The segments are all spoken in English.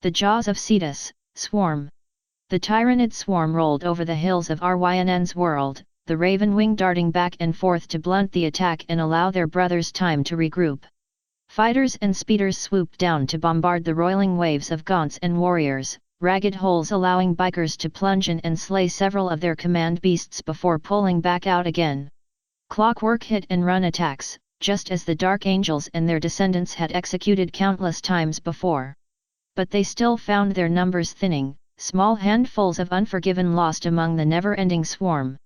The jaws of Cetus, swarm. The tyrannid swarm rolled over the hills of Rynn's world, the raven wing darting back and forth to blunt the attack and allow their brothers time to regroup. Fighters and speeders swooped down to bombard the roiling waves of gaunts and warriors, ragged holes allowing bikers to plunge in and slay several of their command beasts before pulling back out again. Clockwork hit and run attacks, just as the Dark Angels and their descendants had executed countless times before. But they still found their numbers thinning, small handfuls of unforgiven lost among the never-ending swarm.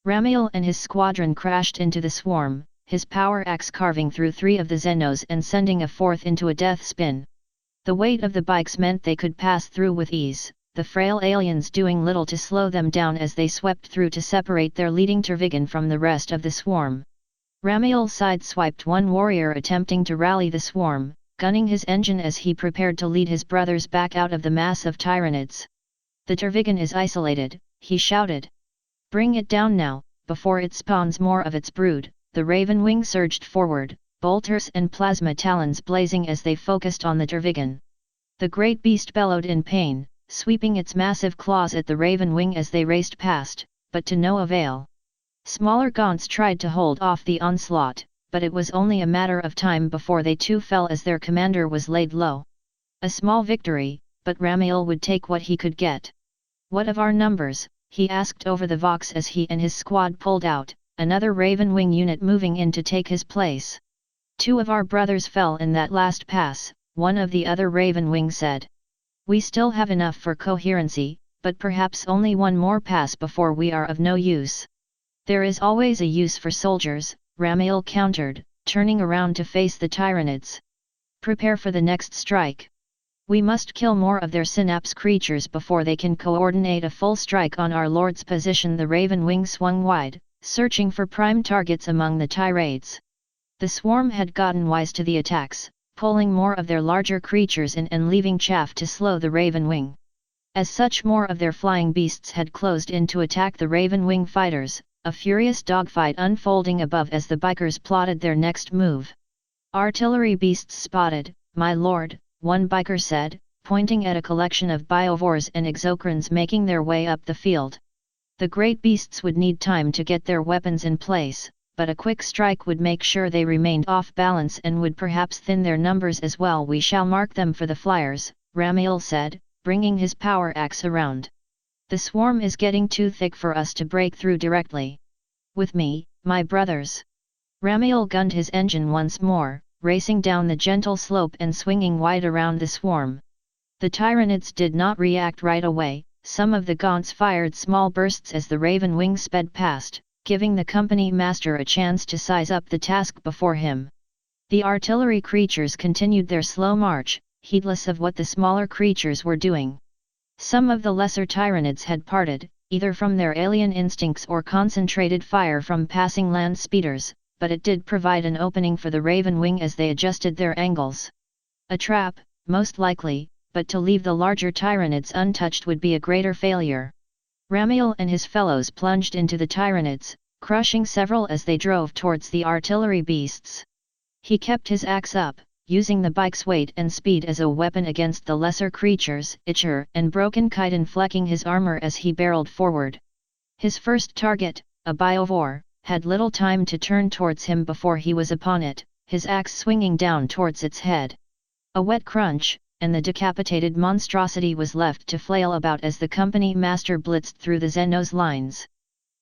Ramiel and his squadron crashed into the swarm, his power axe carving through 3 of the Xenos and sending a 4th into a death spin. The weight of the bikes meant they could pass through with ease, the frail aliens doing little to slow them down as they swept through to separate their leading Tervigan from the rest of the swarm. Ramiel sideswiped one warrior attempting to rally the swarm, gunning his engine as he prepared to lead his brothers back out of the mass of tyrannids. "The Tervigan is isolated," he shouted. "Bring it down now, before it spawns more of its brood." The raven wing surged forward, bolters and plasma talons blazing as they focused on the Tervigan. The great beast bellowed in pain, sweeping its massive claws at the raven wing as they raced past, but to no avail. Smaller gaunts tried to hold off the onslaught, but it was only a matter of time before they too fell as their commander was laid low. A small victory, but Ramiel would take what he could get. "What of our numbers?" he asked over the Vox as he and his squad pulled out, another Raven Wing unit moving in to take his place. "2 of our brothers fell in that last pass," one of the other Raven Wing said. "We still have enough for coherency, but perhaps only one more pass before we are of no use." "There is always a use for soldiers," Ramiel countered, turning around to face the tyrannids. "Prepare for the next strike. We must kill more of their synapse creatures before they can coordinate a full strike on our lord's position." The Raven Wing swung wide, searching for prime targets among the tirades. The swarm had gotten wise to the attacks, pulling more of their larger creatures in and leaving chaff to slow the Raven Wing. As such, more of their flying beasts had closed in to attack the Raven Wing fighters, a furious dogfight unfolding above as the bikers plotted their next move. "Artillery beasts spotted, my lord," one biker said, pointing at a collection of biovores and exocrons making their way up the field. The great beasts would need time to get their weapons in place, but a quick strike would make sure they remained off balance and would perhaps thin their numbers as well. "We shall mark them for the flyers," Ramiel said, bringing his power axe around. "The swarm is getting too thick for us to break through directly. With me, my brothers." Ramiel gunned his engine once more, racing down the gentle slope and swinging wide around the swarm. The tyrannids did not react right away. Some of the gaunts fired small bursts as the Raven Wing sped past, giving the company master a chance to size up the task before him. The artillery creatures continued their slow march, heedless of what the smaller creatures were doing. Some of the lesser tyrannids had parted, either from their alien instincts or concentrated fire from passing land speeders, but it did provide an opening for the Raven Wing as they adjusted their angles. A trap, most likely, but to leave the larger tyrannids untouched would be a greater failure. Ramiel and his fellows plunged into the tyrannids, crushing several as they drove towards the artillery beasts. He kept his axe up, using the bike's weight and speed as a weapon against the lesser creatures, Itcher and Broken Chitin flecking his armor as he barreled forward. His first target, a biovore, had little time to turn towards him before he was upon it, his axe swinging down towards its head. A wet crunch, and the decapitated monstrosity was left to flail about as the company master blitzed through the Xenos lines.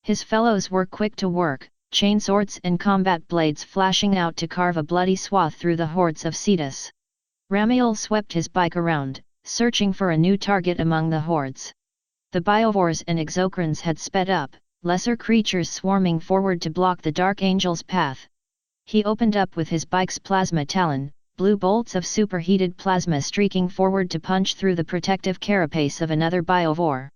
His fellows were quick to work, chainswords and combat blades flashing out to carve a bloody swath through the hordes of Cetus. Ramiel swept his bike around, searching for a new target among the hordes. The biovores and exocrons had sped up, lesser creatures swarming forward to block the Dark Angel's path. He opened up with his bike's plasma talon, blue bolts of superheated plasma streaking forward to punch through the protective carapace of another biovore.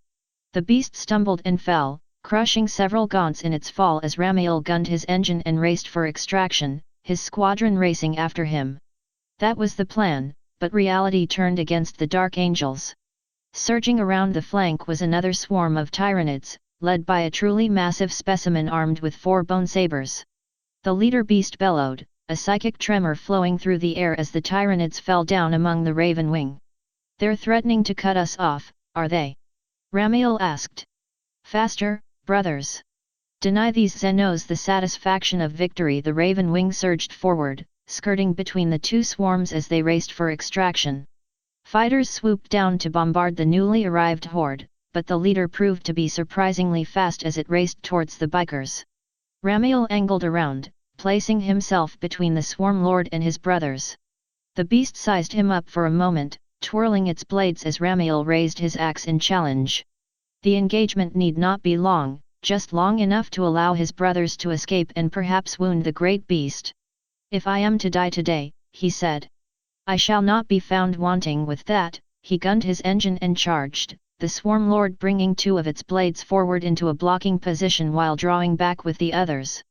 The beast stumbled and fell, crushing several gaunts in its fall as Ramiel gunned his engine and raced for extraction, his squadron racing after him. That was the plan, but reality turned against the Dark Angels. Surging around the flank was another swarm of tyrannids, led by a truly massive specimen armed with 4 bone sabers. The leader beast bellowed, a psychic tremor flowing through the air as the tyrannids fell down among the Raven Wing. They're threatening to cut us off, are they? Ramiel asked. Faster, brothers! Deny these Xenos the satisfaction of victory. The Raven Wing surged forward, skirting between the two swarms as they raced for extraction. Fighters swooped down to bombard the newly arrived horde, but the leader proved to be surprisingly fast as it raced towards the bikers. Ramiel angled around, placing himself between the swarm lord and his brothers. The beast sized him up for a moment, twirling its blades as Ramiel raised his axe in challenge. The engagement need not be long, just long enough to allow his brothers to escape and perhaps wound the great beast. If I am to die today, he said, I shall not be found wanting. With that, he gunned his engine and charged, the swarm lord bringing two of its blades forward into a blocking position while drawing back with the others.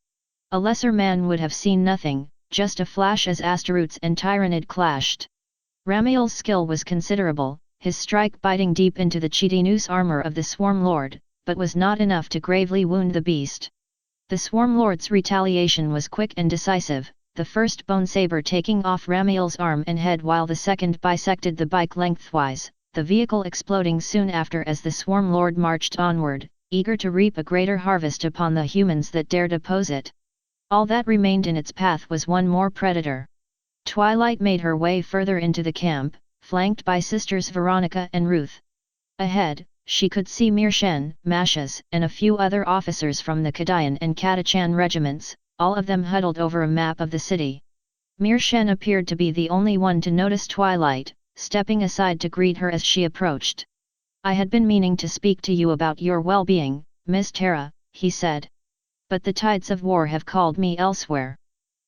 A lesser man would have seen nothing, just a flash as Astaroths and Tyrannid clashed. Ramiel's skill was considerable, his strike biting deep into the chitinous armor of the swarm lord, but was not enough to gravely wound the beast. The swarm lord's retaliation was quick and decisive, the first bone saber taking off Ramiel's arm and head while the second bisected the bike lengthwise, the vehicle exploding soon after as the swarm lord marched onward, eager to reap a greater harvest upon the humans that dared oppose it. All that remained in its path was one more predator. Twilight made her way further into the camp, flanked by sisters Veronica and Ruth. Ahead, she could see Mirshen, Mashas, and a few other officers from the Kadayan and Katachan regiments, all of them huddled over a map of the city. Mirshen appeared to be the only one to notice Twilight, stepping aside to greet her as she approached. I had been meaning to speak to you about your well-being, Miss Terra, he said. But the tides of war have called me elsewhere.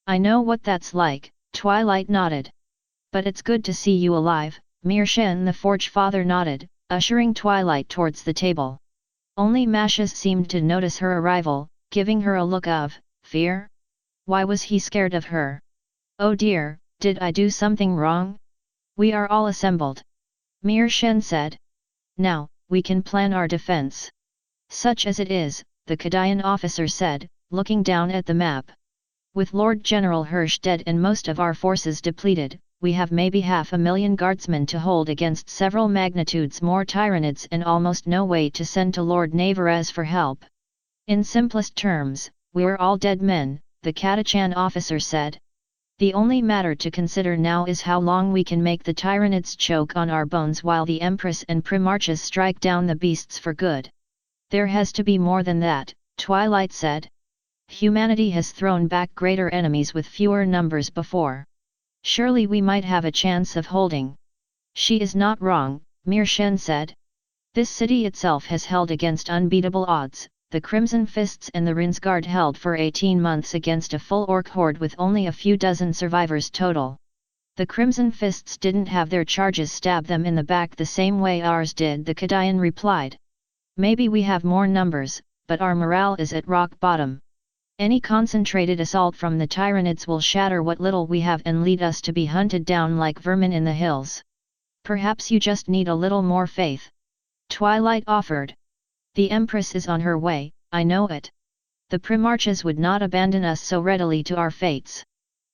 I know what that's like, Twilight nodded. But it's good to see you alive, Mirshen the Forge Father nodded, ushering Twilight towards the table. Only Mashas seemed to notice her arrival, giving her a look of fear. Why was he scared of her? Oh dear, did I do something wrong? We are all assembled. Mirshen said. Now, we can plan our defense. Such as it is, the Kadayan officer said, looking down at the map. With Lord General Hirsch dead and most of our forces depleted, we have maybe 500,000 guardsmen to hold against several magnitudes more Tyrannids and almost no way to send to Lord Navarez for help. In simplest terms, we're all dead men, the Katachan officer said. The only matter to consider now is how long we can make the Tyrannids choke on our bones while the Empress and Primarchas strike down the beasts for good. There has to be more than that, Twilight said. Humanity has thrown back greater enemies with fewer numbers before. Surely we might have a chance of holding. She is not wrong, Mirshen said. This city itself has held against unbeatable odds. The Crimson Fists and the Rinsguard held for 18 months against a full orc horde with only a few dozen survivors total. The Crimson Fists didn't have their charges stab them in the back the same way ours did, the Kadayan replied. Maybe we have more numbers, but our morale is at rock bottom. Any concentrated assault from the Tyrannids will shatter what little we have and lead us to be hunted down like vermin in the hills. Perhaps you just need a little more faith. Twilight offered. The Empress is on her way, I know it. The Primarchas would not abandon us so readily to our fates.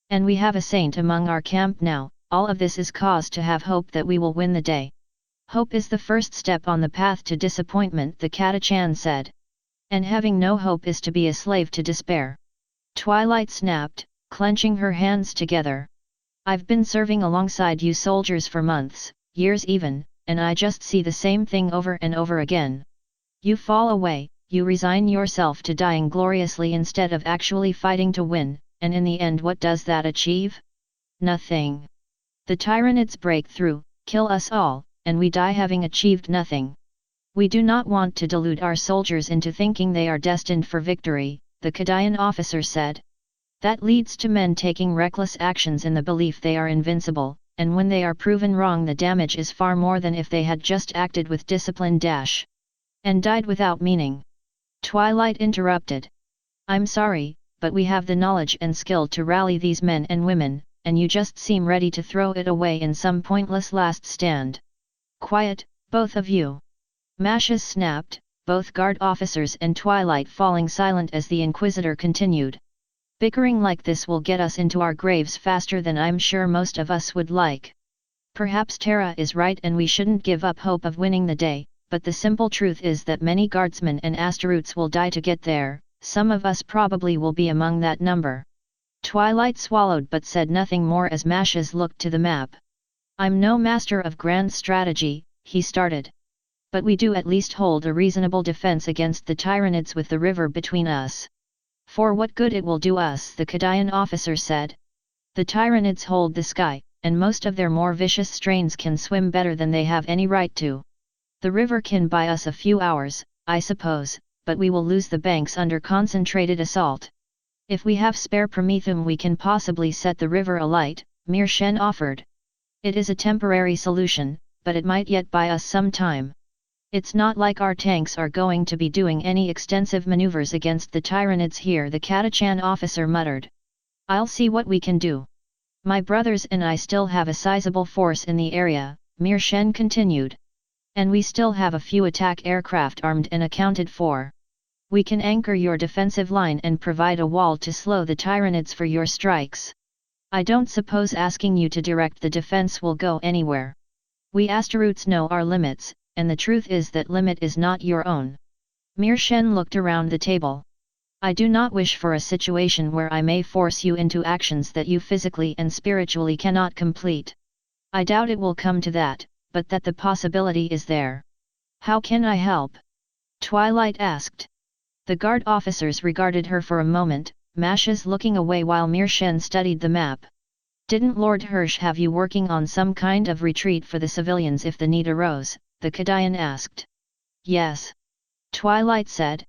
And we have a saint among our camp now. All of this is cause to have hope that we will win the day. Hope is the first step on the path to disappointment, the Katachan said. And having no hope is to be a slave to despair. Twilight snapped, clenching her hands together. I've been serving alongside you soldiers for months, years even, and I just see the same thing over and over again. You fall away, you resign yourself to dying gloriously instead of actually fighting to win, and in the end what does that achieve? Nothing. The Tyrannids break through, kill us all, and we die having achieved nothing. We do not want to delude our soldiers into thinking they are destined for victory, the Kadayan officer said. That leads to men taking reckless actions in the belief they are invincible, and when they are proven wrong the damage is far more than if they had just acted with discipline and died without meaning. Twilight interrupted. I'm sorry, but we have the knowledge and skill to rally these men and women, and you just seem ready to throw it away in some pointless last stand. Quiet, both of you. Mashas snapped, both guard officers and Twilight falling silent as the Inquisitor continued. Bickering like this will get us into our graves faster than I'm sure most of us would like. Perhaps Terra is right and we shouldn't give up hope of winning the day, but the simple truth is that many guardsmen and asteroids will die to get there, some of us probably will be among that number. Twilight swallowed but said nothing more as Mashes looked to the map. I'm no master of grand strategy, he started. But we do at least hold a reasonable defense against the Tyranids with the river between us. For what good it will do us, the Kadayan officer said. The Tyranids hold the sky, and most of their more vicious strains can swim better than they have any right to. The river can buy us a few hours, I suppose, but we will lose the banks under concentrated assault. If we have spare promethium we can possibly set the river alight, Mir Shen offered. It is a temporary solution, but it might yet buy us some time. It's not like our tanks are going to be doing any extensive maneuvers against the Tyranids here, the Katachan officer muttered. I'll see what we can do. My brothers and I still have a sizable force in the area, Mir Shen continued. And we still have a few attack aircraft armed and accounted for. We can anchor your defensive line and provide a wall to slow the Tyranids for your strikes. I don't suppose asking you to direct the defense will go anywhere. We asteroids know our limits, and the truth is that limit is not your own. Mir Shen looked around the table. I do not wish for a situation where I may force you into actions that you physically and spiritually cannot complete. I doubt it will come to that, but that the possibility is there. How can I help? Twilight asked. The guard officers regarded her for a moment, Mashes looking away while Mir Shen studied the map. Didn't Lord Hirsch have you working on some kind of retreat for the civilians if the need arose? The Kadayan asked. Yes. Twilight said.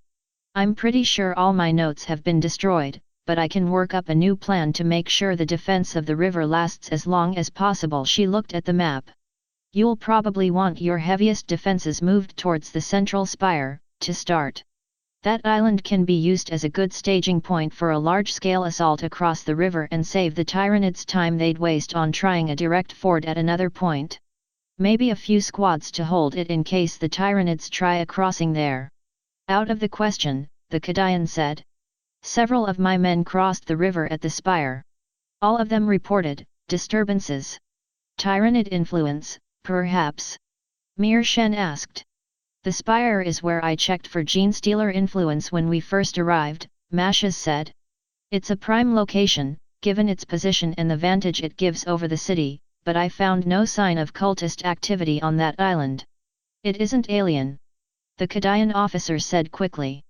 I'm pretty sure all my notes have been destroyed, but I can work up a new plan to make sure the defense of the river lasts as long as possible. She looked at the map. You'll probably want your heaviest defenses moved towards the central spire, to start. That island can be used as a good staging point for a large-scale assault across the river and save the Tyranids time they'd waste on trying a direct ford at another point. Maybe a few squads to hold it in case the Tyranids try a crossing there. Out of the question, the Kadayan said. Several of my men crossed the river at the spire. All of them reported disturbances. Tyranid influence, perhaps? Mir Shen asked. The spire is where I checked for Genestealer influence when we first arrived, Mashes said. It's a prime location, given its position and the vantage it gives over the city, but I found no sign of cultist activity on that island. It isn't alien. The Kadayan officer said quickly.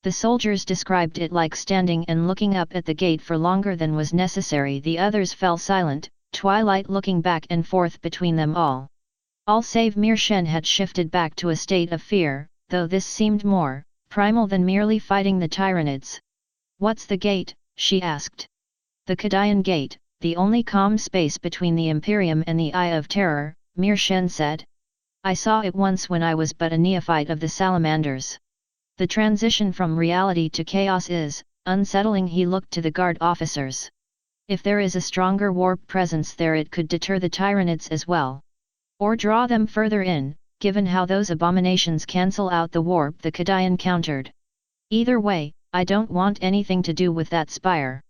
The soldiers described it like standing and looking up at the gate for longer than was necessary. The others fell silent, Twilight looking back and forth between them all. All save Mir Shen had shifted back to a state of fear, though this seemed more primal than merely fighting the Tyranids. What's the gate? She asked. The Kadayan gate, the only calm space between the Imperium and the Eye of Terror, Mir Shen said. I saw it once when I was but a neophyte of the Salamanders. The transition from reality to chaos is unsettling. He looked to the guard officers. If there is a stronger warp presence there it could deter the Tyranids as well. Or draw them further in, given how those abominations cancel out the warp, the Kadayan countered. Either way, I don't want anything to do with that spire.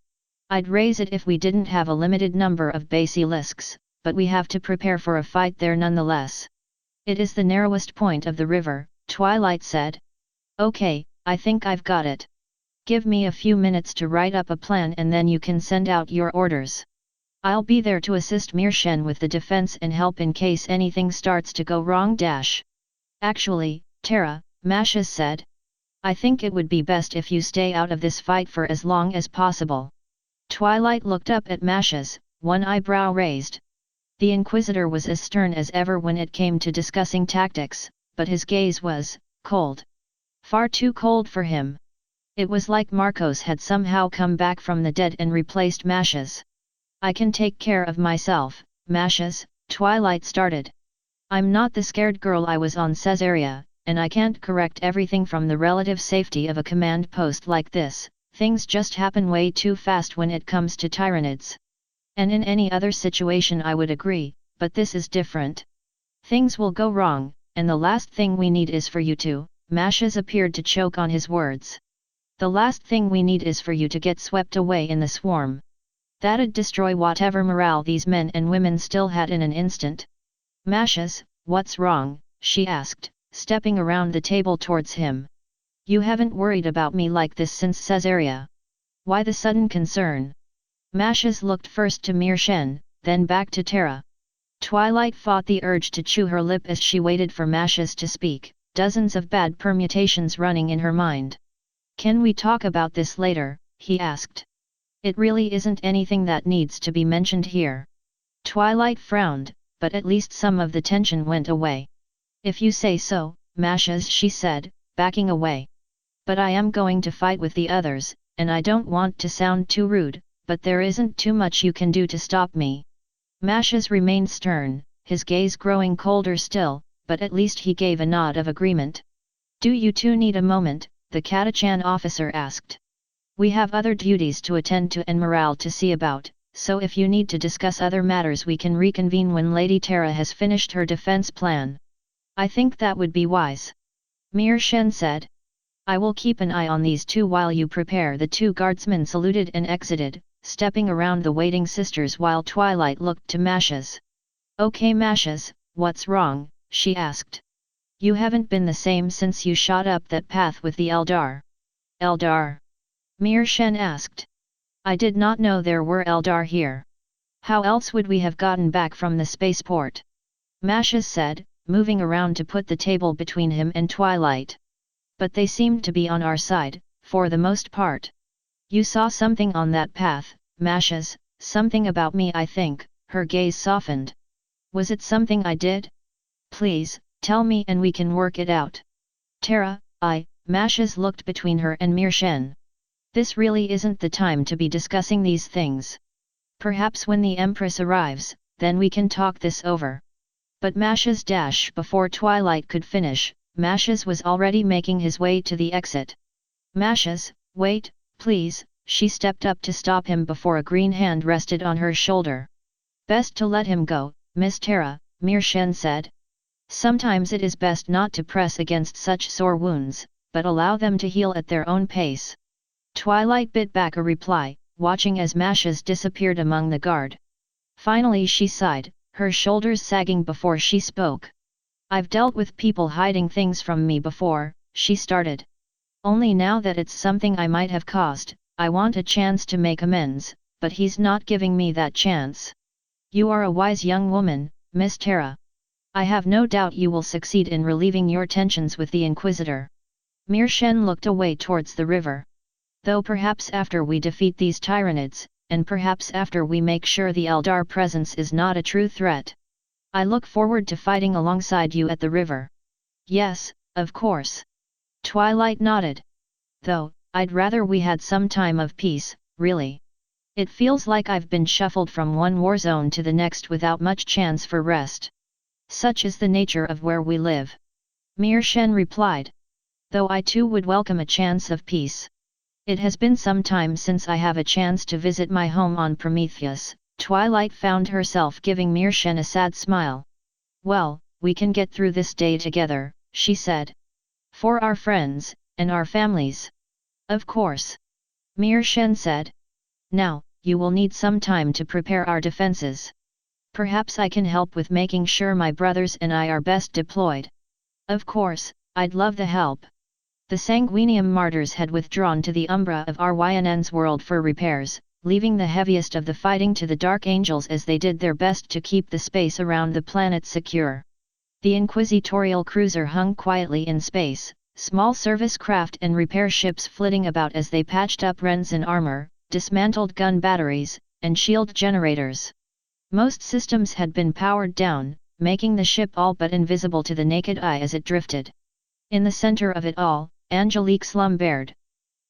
I'd raise it if we didn't have a limited number of basilisks, but we have to prepare for a fight there nonetheless. It is the narrowest point of the river, Twilight said. Okay, I think I've got it. Give me a few minutes to write up a plan and then you can send out your orders. I'll be there to assist Mir Shen with the defense and help in case anything starts to go wrong. Actually, Terra, Mashes said. I think it would be best if you stay out of this fight for as long as possible. Twilight looked up at Mashes, one eyebrow raised. The Inquisitor was as stern as ever when it came to discussing tactics, but his gaze was cold. Far too cold for him. It was like Marcos had somehow come back from the dead and replaced Mashes. I can take care of myself, Mashes, Twilight started. I'm not the scared girl I was on Caesarea, and I can't correct everything from the relative safety of a command post like this. Things just happen way too fast when it comes to Tyranids. And in any other situation I would agree, but this is different. Things will go wrong, and the last thing we need is for you to. Mashes appeared to choke on his words. The last thing we need is for you to get swept away in the swarm. That'd destroy whatever morale these men and women still had in an instant. Mashes, what's wrong? She asked, stepping around the table towards him. You haven't worried about me like this since Caesarea. Why the sudden concern? Mashes looked first to Mirshen, then back to Tara. Twilight fought the urge to chew her lip as she waited for Mashes to speak, dozens of bad permutations running in her mind. Can we talk about this later? He asked. It really isn't anything that needs to be mentioned here. Twilight frowned, but at least some of the tension went away. If you say so, Mashes, she said, backing away. But I am going to fight with the others, and I don't want to sound too rude, but there isn't too much you can do to stop me. Mashes remained stern, his gaze growing colder still, but at least he gave a nod of agreement. Do you two need a moment? The Katachan officer asked. We have other duties to attend to and morale to see about, so if you need to discuss other matters we can reconvene when Lady Tara has finished her defense plan. I think that would be wise. Mirshen said. I will keep an eye on these two while you prepare. The two guardsmen saluted and exited, stepping around the waiting sisters while Twilight looked to Mashes. Okay Mashes, what's wrong? She asked. You haven't been the same since you shot up that path with the Eldar. Eldar? Mirshen asked. I did not know there were Eldar here. How else would we have gotten back from the spaceport? Mashes said, moving around to put the table between him and Twilight. But they seemed to be on our side, for the most part. You saw something on that path, Mashes, something about me I think. Her gaze softened. Was it something I did? Please, tell me and we can work it out. Tara, Mashes looked between her and Mirshen. This really isn't the time to be discussing these things. Perhaps when the Empress arrives, then we can talk this over. But Mashes before Twilight could finish, Mashes was already making his way to the exit. Mashes, wait, please, she stepped up to stop him before a green hand rested on her shoulder. Best to let him go, Miss Tara, Mirshen said. Sometimes it is best not to press against such sore wounds, but allow them to heal at their own pace. Twilight bit back a reply, watching as Mashes disappeared among the guard. Finally she sighed, her shoulders sagging before she spoke. I've dealt with people hiding things from me before, she started. Only now that it's something I might have caused, I want a chance to make amends, but he's not giving me that chance. You are a wise young woman, Miss Tara. I have no doubt you will succeed in relieving your tensions with the Inquisitor. Mirshen looked away towards the river. Though perhaps after we defeat these Tyranids, and perhaps after we make sure the Eldar presence is not a true threat. I look forward to fighting alongside you at the river. Yes, of course. Twilight nodded. Though, I'd rather we had some time of peace, really. It feels like I've been shuffled from one war zone to the next without much chance for rest. Such is the nature of where we live. Mirshen replied. Though I too would welcome a chance of peace. It has been some time since I have a chance to visit my home on Prometheus. Twilight found herself giving Mirshen a sad smile. Well, we can get through this day together, she said. For our friends, and our families. Of course. Mirshen said. Now, you will need some time to prepare our defenses. Perhaps I can help with making sure my brothers and I are best deployed. Of course, I'd love the help. The Sanguinium martyrs had withdrawn to the Umbra of Ryn's world for repairs, leaving the heaviest of the fighting to the Dark Angels as they did their best to keep the space around the planet secure. The inquisitorial cruiser hung quietly in space, small service craft and repair ships flitting about as they patched up rents in armor, dismantled gun batteries, and shield generators. Most systems had been powered down, making the ship all but invisible to the naked eye as it drifted. In the center of it all, Angelique slumbered.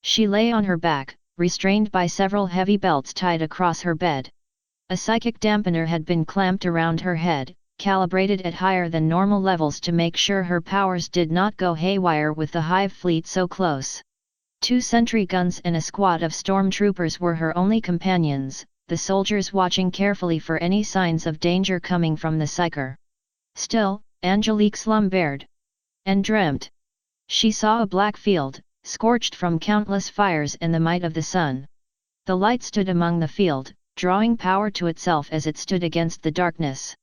She lay on her back, restrained by several heavy belts tied across her bed. A psychic dampener had been clamped around her head, calibrated at higher than normal levels to make sure her powers did not go haywire with the Hive fleet so close. 2 sentry guns and a squad of stormtroopers were her only companions, the soldiers watching carefully for any signs of danger coming from the psyker. Still, Angelique slumbered. And dreamt. She saw a black field, scorched from countless fires and the might of the sun. The light stood among the field, drawing power to itself as it stood against the darkness.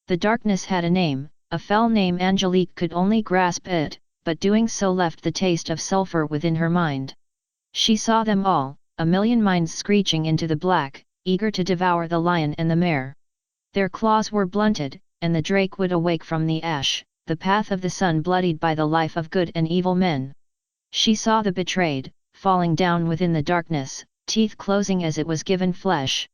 The darkness had a name, a fell name. Angelique could only grasp it, but doing so left the taste of sulfur within her mind. She saw them all, a million minds screeching into the black, eager to devour the lion and the mare. Their claws were blunted, and the drake would awake from the ash, the path of the sun bloodied by the life of good and evil men. She saw the betrayed, falling down within the darkness, teeth closing as it was given flesh.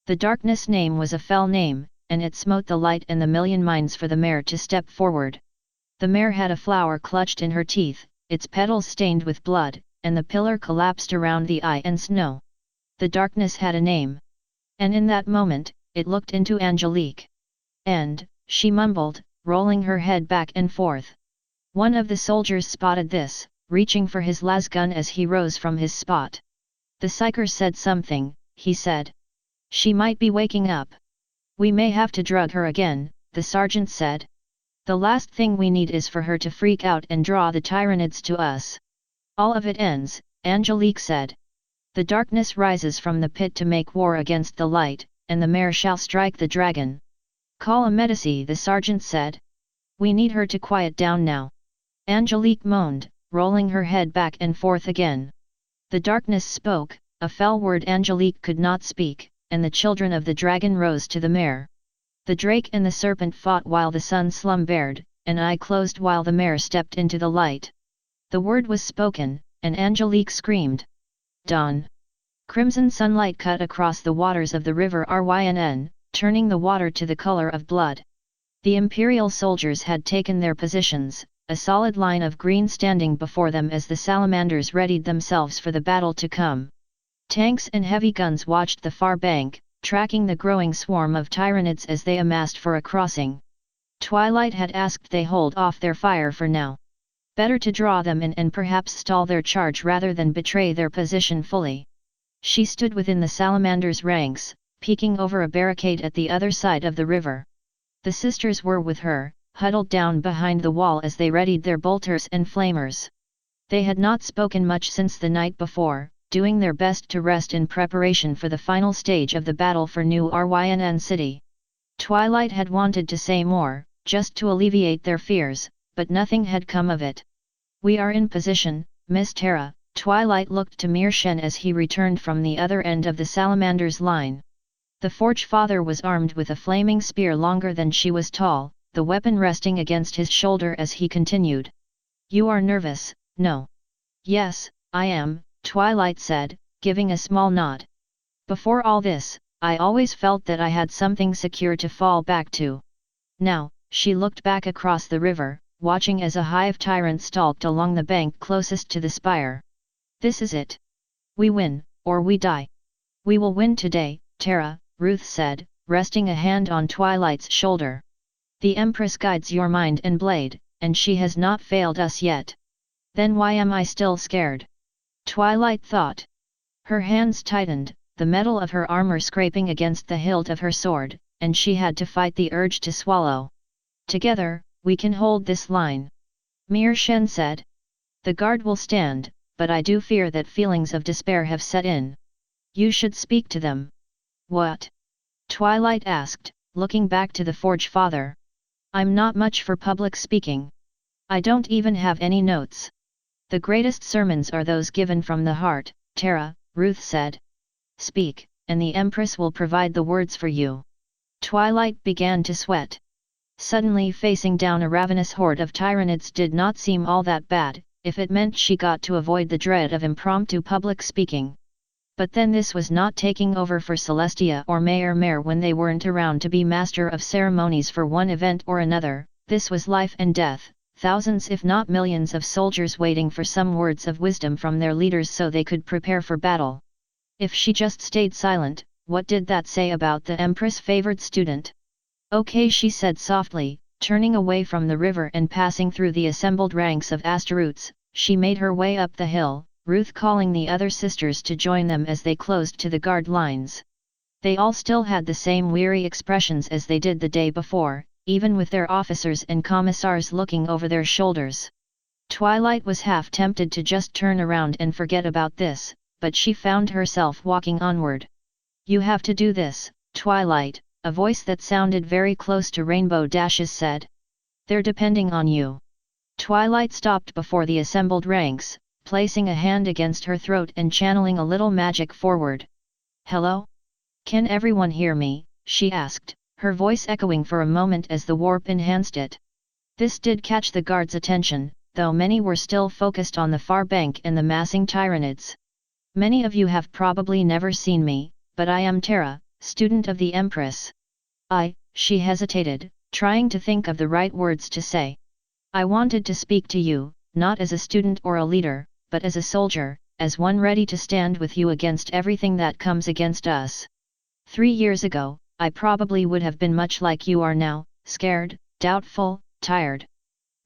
The darkness name was a fell name, and it smote the light and the million minds for the mare to step forward. The mare had a flower clutched in her teeth, its petals stained with blood, and the pillar collapsed around the eye and snow. The darkness had a name. And in that moment, it looked into Angelique. And, she mumbled, rolling her head back and forth. One of the soldiers spotted this, reaching for his lasgun as he rose from his spot. The psyker said something, he said. She might be waking up. We may have to drug her again, the sergeant said. The last thing we need is for her to freak out and draw the Tyranids to us. All of it ends, Angelique said. The darkness rises from the pit to make war against the light, and the mare shall strike the dragon. Call a medici, the sergeant said. We need her to quiet down now. Angelique moaned, rolling her head back and forth again. The darkness spoke, a fell word Angelique could not speak, and the children of the dragon rose to the mare. The drake and the serpent fought while the sun slumbered, an eye closed while the mare stepped into the light. The word was spoken, and Angelique screamed. Dawn. Crimson sunlight cut across the waters of the river Rynn, turning the water to the color of blood. The imperial soldiers had taken their positions, a solid line of green standing before them as the salamanders readied themselves for the battle to come. Tanks and heavy guns watched the far bank, tracking the growing swarm of Tyranids as they amassed for a crossing. Twilight had asked they hold off their fire for now. Better to draw them in and perhaps stall their charge rather than betray their position fully. She stood within the salamanders' ranks, peeking over a barricade at the other side of the river. The sisters were with her, huddled down behind the wall as they readied their bolters and flamers. They had not spoken much since the night before, doing their best to rest in preparation for the final stage of the battle for New Rynn City. Twilight had wanted to say more, just to alleviate their fears, but nothing had come of it. We are in position, Miss Tara. Twilight looked to Meershen as he returned from the other end of the salamander's line. The Forge Father was armed with a flaming spear longer than she was tall, the weapon resting against his shoulder as he continued. You are nervous, no? Yes, I am, Twilight said, giving a small nod. Before all this, I always felt that I had something secure to fall back to. Now, she looked back across the river, watching as a hive tyrant stalked along the bank closest to the spire. This is it. We win, or we die. We will win today, Tara, Ruth said, resting a hand on Twilight's shoulder. The Empress guides your mind and blade, and she has not failed us yet. Then why am I still scared? Twilight thought. Her hands tightened, the metal of her armor scraping against the hilt of her sword, and she had to fight the urge to swallow. Together, we can hold this line. Meershen said. The guard will stand, but I do fear that feelings of despair have set in. You should speak to them. What? Twilight asked, looking back to the Forge Father. I'm not much for public speaking. I don't even have any notes. The greatest sermons are those given from the heart, Tara, Ruth said. Speak, and the Empress will provide the words for you. Twilight began to sweat. Suddenly facing down a ravenous horde of Tyranids did not seem all that bad, if it meant she got to avoid the dread of impromptu public speaking. But then this was not taking over for Celestia or Mare when they weren't around to be master of ceremonies for one event or another. This was life and death, thousands if not millions of soldiers waiting for some words of wisdom from their leaders so they could prepare for battle. If she just stayed silent, what did that say about the Empress' favored student? Okay, she said softly, turning away from the river and passing through the assembled ranks of Astaroths. She made her way up the hill, Ruth calling the other sisters to join them as they closed to the guard lines. They all still had the same weary expressions as they did the day before, even with their officers and commissars looking over their shoulders. Twilight was half tempted to just turn around and forget about this, but she found herself walking onward. You have to do this, Twilight, a voice that sounded very close to Rainbow Dash's said. They're depending on you. Twilight stopped before the assembled ranks, placing a hand against her throat and channeling a little magic forward. Hello? Can everyone hear me? She asked, her voice echoing for a moment as the warp enhanced it. This did catch the guards' attention, though many were still focused on the far bank and the massing Tyranids. Many of you have probably never seen me, but I am Terra, student of the Empress. She hesitated, trying to think of the right words to say. I wanted to speak to you, not as a student or a leader, but as a soldier, as one ready to stand with you against everything that comes against us. 3 years ago, I probably would have been much like you are now, scared, doubtful, tired.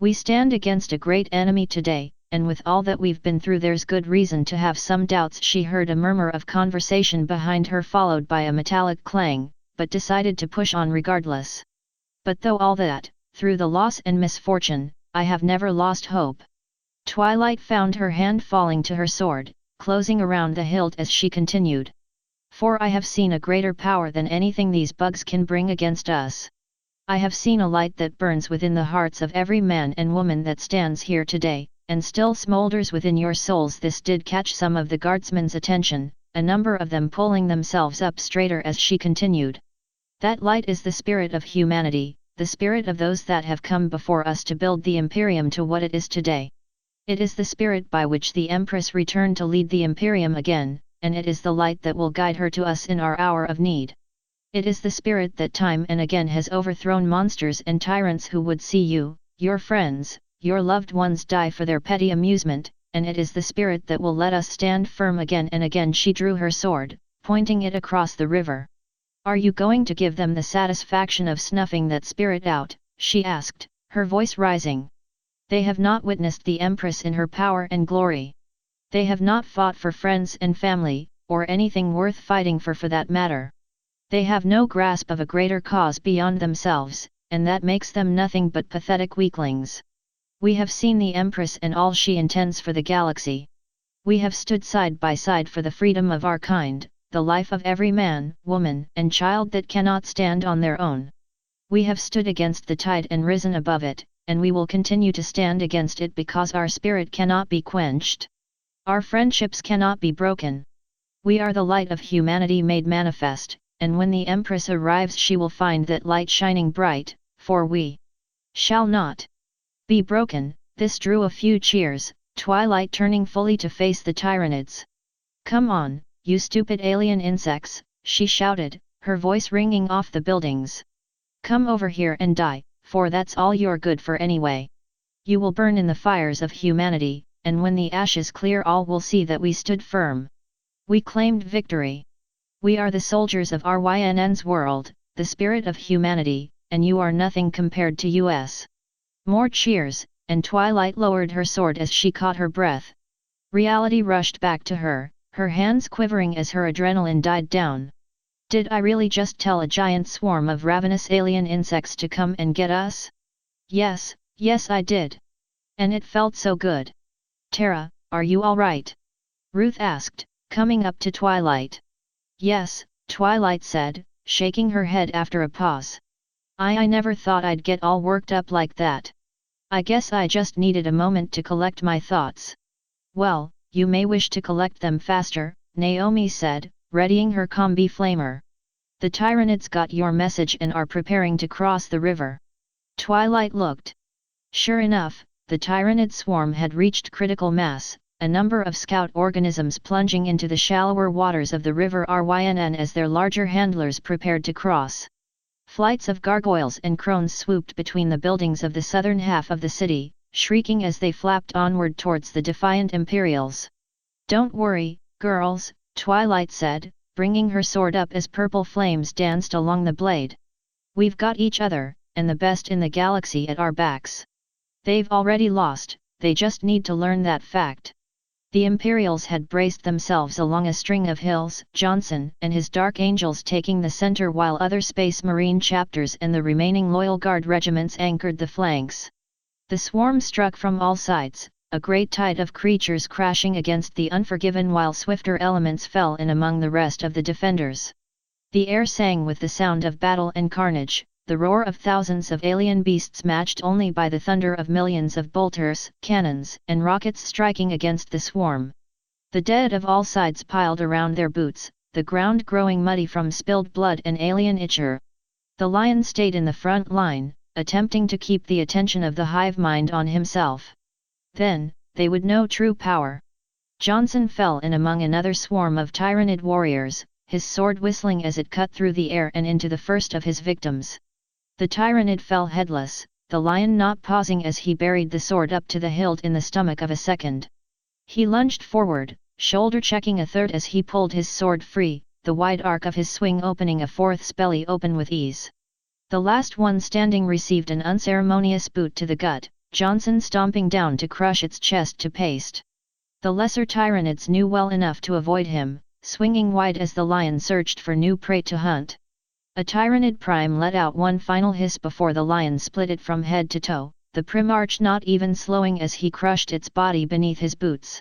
We stand against a great enemy today, and with all that we've been through there's good reason to have some doubts. She heard a murmur of conversation behind her followed by a metallic clang, but decided to push on regardless. But though all that, through the loss and misfortune, I have never lost hope. Twilight found her hand falling to her sword, closing around the hilt as she continued. For I have seen a greater power than anything these bugs can bring against us. I have seen a light that burns within the hearts of every man and woman that stands here today, and still smolders within your souls. This did catch some of the guardsmen's attention, a number of them pulling themselves up straighter as she continued. That light is the spirit of humanity, the spirit of those that have come before us to build the Imperium to what it is today. It is the spirit by which the Empress returned to lead the Imperium again, and it is the light that will guide her to us in our hour of need. It is the spirit that time and again has overthrown monsters and tyrants who would see you, your friends, your loved ones die for their petty amusement, and it is the spirit that will let us stand firm again and again. She drew her sword, pointing it across the river. Are you going to give them the satisfaction of snuffing that spirit out? She asked, her voice rising. They have not witnessed the Empress in her power and glory. They have not fought for friends and family, or anything worth fighting for that matter. They have no grasp of a greater cause beyond themselves, and that makes them nothing but pathetic weaklings. We have seen the Empress and all she intends for the galaxy. We have stood side by side for the freedom of our kind, the life of every man, woman, and child that cannot stand on their own. We have stood against the tide and risen above it, and we will continue to stand against it because our spirit cannot be quenched. Our friendships cannot be broken. We are the light of humanity made manifest, and when the Empress arrives she will find that light shining bright, for we shall not be broken. This drew a few cheers, Twilight turning fully to face the Tyranids. Come on, you stupid alien insects, she shouted, her voice ringing off the buildings. Come over here and die, for that's all you're good for anyway. You will burn in the fires of humanity, and when the ashes clear all will see that we stood firm. We claimed victory. We are the soldiers of RYNN's world, the spirit of humanity, and you are nothing compared to us. More cheers, and Twilight lowered her sword as she caught her breath. Reality rushed back to her, her hands quivering as her adrenaline died down. Did I really just tell a giant swarm of ravenous alien insects to come and get us? Yes, I did. And it felt so good. Terra, are you all right? Ruth asked, coming up to Twilight. Yes, Twilight said, shaking her head after a pause. I never thought I'd get all worked up like that. I guess I just needed a moment to collect my thoughts. Well, you may wish to collect them faster, Naomi said, readying her combi flamer. The Tyranids got your message and are preparing to cross the river. Twilight looked. Sure enough, the Tyranid swarm had reached critical mass, a number of scout organisms plunging into the shallower waters of the river Rynn as their larger handlers prepared to cross. Flights of gargoyles and crones swooped between the buildings of the southern half of the city, shrieking as they flapped onward towards the defiant Imperials. Don't worry, girls, Twilight said, bringing her sword up as purple flames danced along the blade. We've got each other, and the best in the galaxy at our backs. They've already lost, they just need to learn that fact. The Imperials had braced themselves along a string of hills, Johnson and his Dark Angels taking the center while other Space Marine chapters and the remaining Loyal Guard regiments anchored the flanks. The swarm struck from all sides, a great tide of creatures crashing against the Unforgiven while swifter elements fell in among the rest of the defenders. The air sang with the sound of battle and carnage, the roar of thousands of alien beasts matched only by the thunder of millions of bolters, cannons, and rockets striking against the swarm. The dead of all sides piled around their boots, the ground growing muddy from spilled blood and alien ichor. The lion stayed in the front line, attempting to keep the attention of the hive mind on himself. Then, they would know true power. Johnson fell in among another swarm of tyrannid warriors, his sword whistling as it cut through the air and into the first of his victims. The tyrannid fell headless, the lion not pausing as he buried the sword up to the hilt in the stomach of a second. He lunged forward, shoulder-checking a third as he pulled his sword free, the wide arc of his swing opening a fourth's belly open with ease. The last one standing received an unceremonious boot to the gut, Johnson stomping down to crush its chest to paste. The lesser tyrannids knew well enough to avoid him, swinging wide as the lion searched for new prey to hunt. A tyrannid prime let out one final hiss before the lion split it from head to toe, the primarch not even slowing as he crushed its body beneath his boots.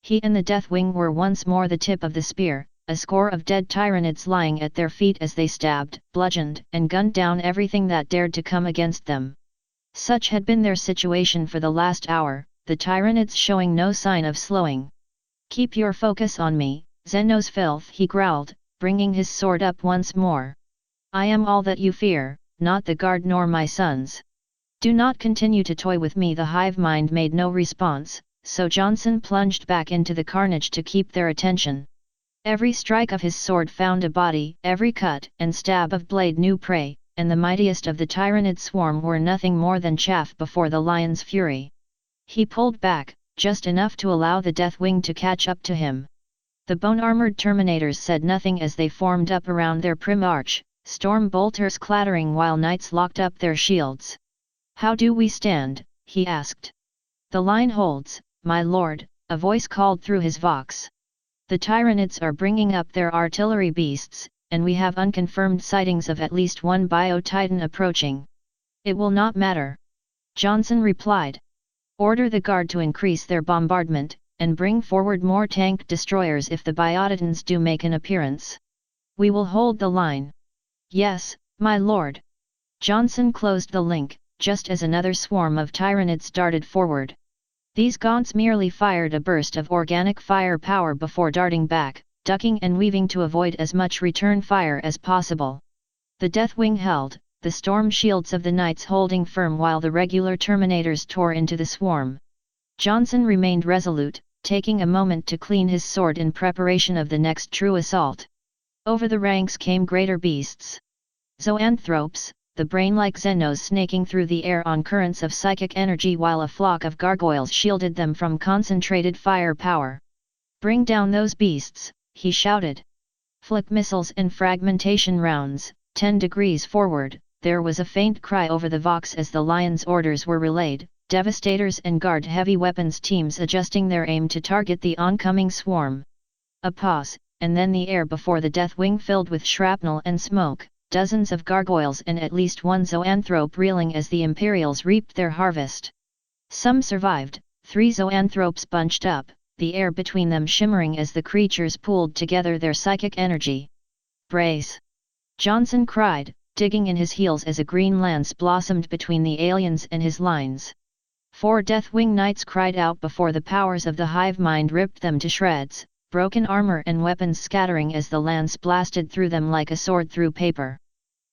He and the Deathwing were once more the tip of the spear, a score of dead tyrannids lying at their feet as they stabbed, bludgeoned, and gunned down everything that dared to come against them. Such had been their situation for the last hour, the tyrannids showing no sign of slowing. "Keep your focus on me, Xenos filth," he growled, bringing his sword up once more. "I am all that you fear, not the guard nor my sons. Do not continue to toy with me." The hive mind made no response, so Johnson plunged back into the carnage to keep their attention. Every strike of his sword found a body, every cut and stab of blade new prey, and the mightiest of the tyrannid swarm were nothing more than chaff before the lion's fury. He pulled back, just enough to allow the Deathwing to catch up to him. The bone-armored Terminators said nothing as they formed up around their primarch, storm bolters clattering while knights locked up their shields. "How do we stand?" he asked. "The line holds, my lord," a voice called through his vox. "The tyrannids are bringing up their artillery beasts, and we have unconfirmed sightings of at least one bio-titan approaching." "It will not matter," Johnson replied. "Order the guard to increase their bombardment, and bring forward more tank destroyers if the biotitans do make an appearance. We will hold the line." "Yes, my lord." Johnson closed the link, just as another swarm of tyrannids darted forward. These gaunts merely fired a burst of organic fire power before darting back, ducking and weaving to avoid as much return fire as possible. The Deathwing held, the storm shields of the knights holding firm while the regular Terminators tore into the swarm. Johnson remained resolute, taking a moment to clean his sword in preparation of the next true assault. Over the ranks came greater beasts. Zoanthropes, the brain-like Xenos snaking through the air on currents of psychic energy while a flock of gargoyles shielded them from concentrated fire power. "Bring down those beasts," he shouted. "Flip missiles and fragmentation rounds, 10 degrees forward." There was a faint cry over the vox as the lion's orders were relayed, Devastators and Guard heavy weapons teams adjusting their aim to target the oncoming swarm. A pause, and then the air before the Deathwing filled with shrapnel and smoke, dozens of gargoyles and at least one zoanthrope reeling as the Imperials reaped their harvest. Some survived, 3 zoanthropes bunched up, the air between them shimmering as the creatures pooled together their psychic energy. "Brace!" Johnson cried, digging in his heels as a green lance blossomed between the aliens and his lines. 4 Deathwing Knights cried out before the powers of the hive mind ripped them to shreds, broken armor and weapons scattering as the lance blasted through them like a sword through paper.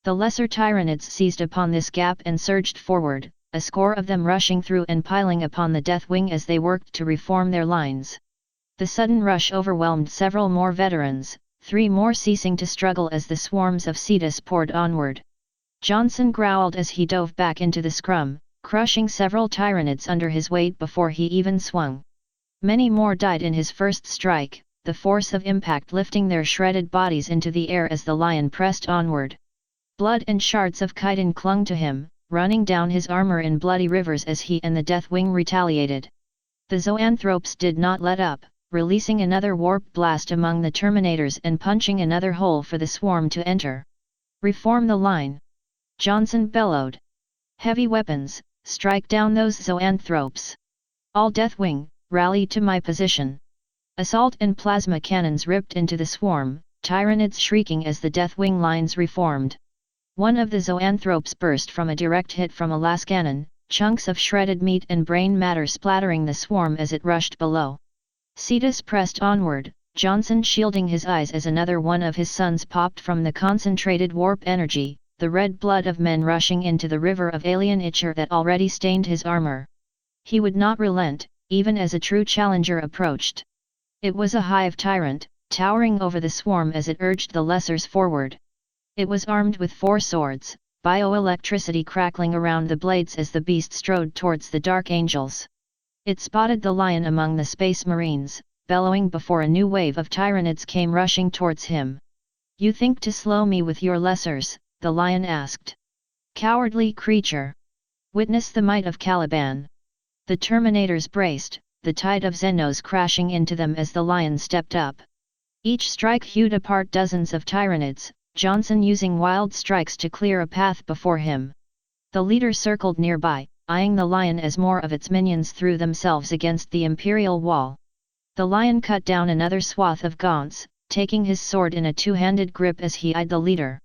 The lesser tyrannids seized upon this gap and surged forward, a score of them rushing through and piling upon the Deathwing as they worked to reform their lines. The sudden rush overwhelmed several more veterans, 3 more ceasing to struggle as the swarms of Cetus poured onward. Johnson growled as he dove back into the scrum, crushing several tyrannids under his weight before he even swung. Many more died in his first strike, the force of impact lifting their shredded bodies into the air as the lion pressed onward. Blood and shards of chitin clung to him, running down his armor in bloody rivers as he and the Deathwing retaliated. The zoanthropes did not let up, releasing another warp blast among the Terminators and punching another hole for the swarm to enter. "Reform the line!" Johnson bellowed. "Heavy weapons, strike down those zoanthropes! All Deathwing, rally to my position!" Assault and plasma cannons ripped into the swarm, Tyranids shrieking as the Deathwing lines reformed. One of the zoanthropes burst from a direct hit from a las cannon, chunks of shredded meat and brain matter splattering the swarm as it rushed below. Cetus pressed onward, Johnson shielding his eyes as another one of his sons popped from the concentrated warp energy, the red blood of men rushing into the river of alien ichor that already stained his armor. He would not relent, even as a true challenger approached. It was a hive tyrant, towering over the swarm as it urged the lessers forward. It was armed with 4 swords, bioelectricity crackling around the blades as the beast strode towards the dark angels. It spotted the lion among the space marines, bellowing before a new wave of tyranids came rushing towards him. "You think to slow me with your lessers?" the lion asked. "Cowardly creature! Witness the might of Caliban." The Terminators braced, the tide of Xenos crashing into them as the lion stepped up. Each strike hewed apart dozens of tyranids, Johnson using wild strikes to clear a path before him. The leader circled nearby, eyeing the lion as more of its minions threw themselves against the Imperial wall. The lion cut down another swath of gaunts, taking his sword in a two-handed grip as he eyed the leader.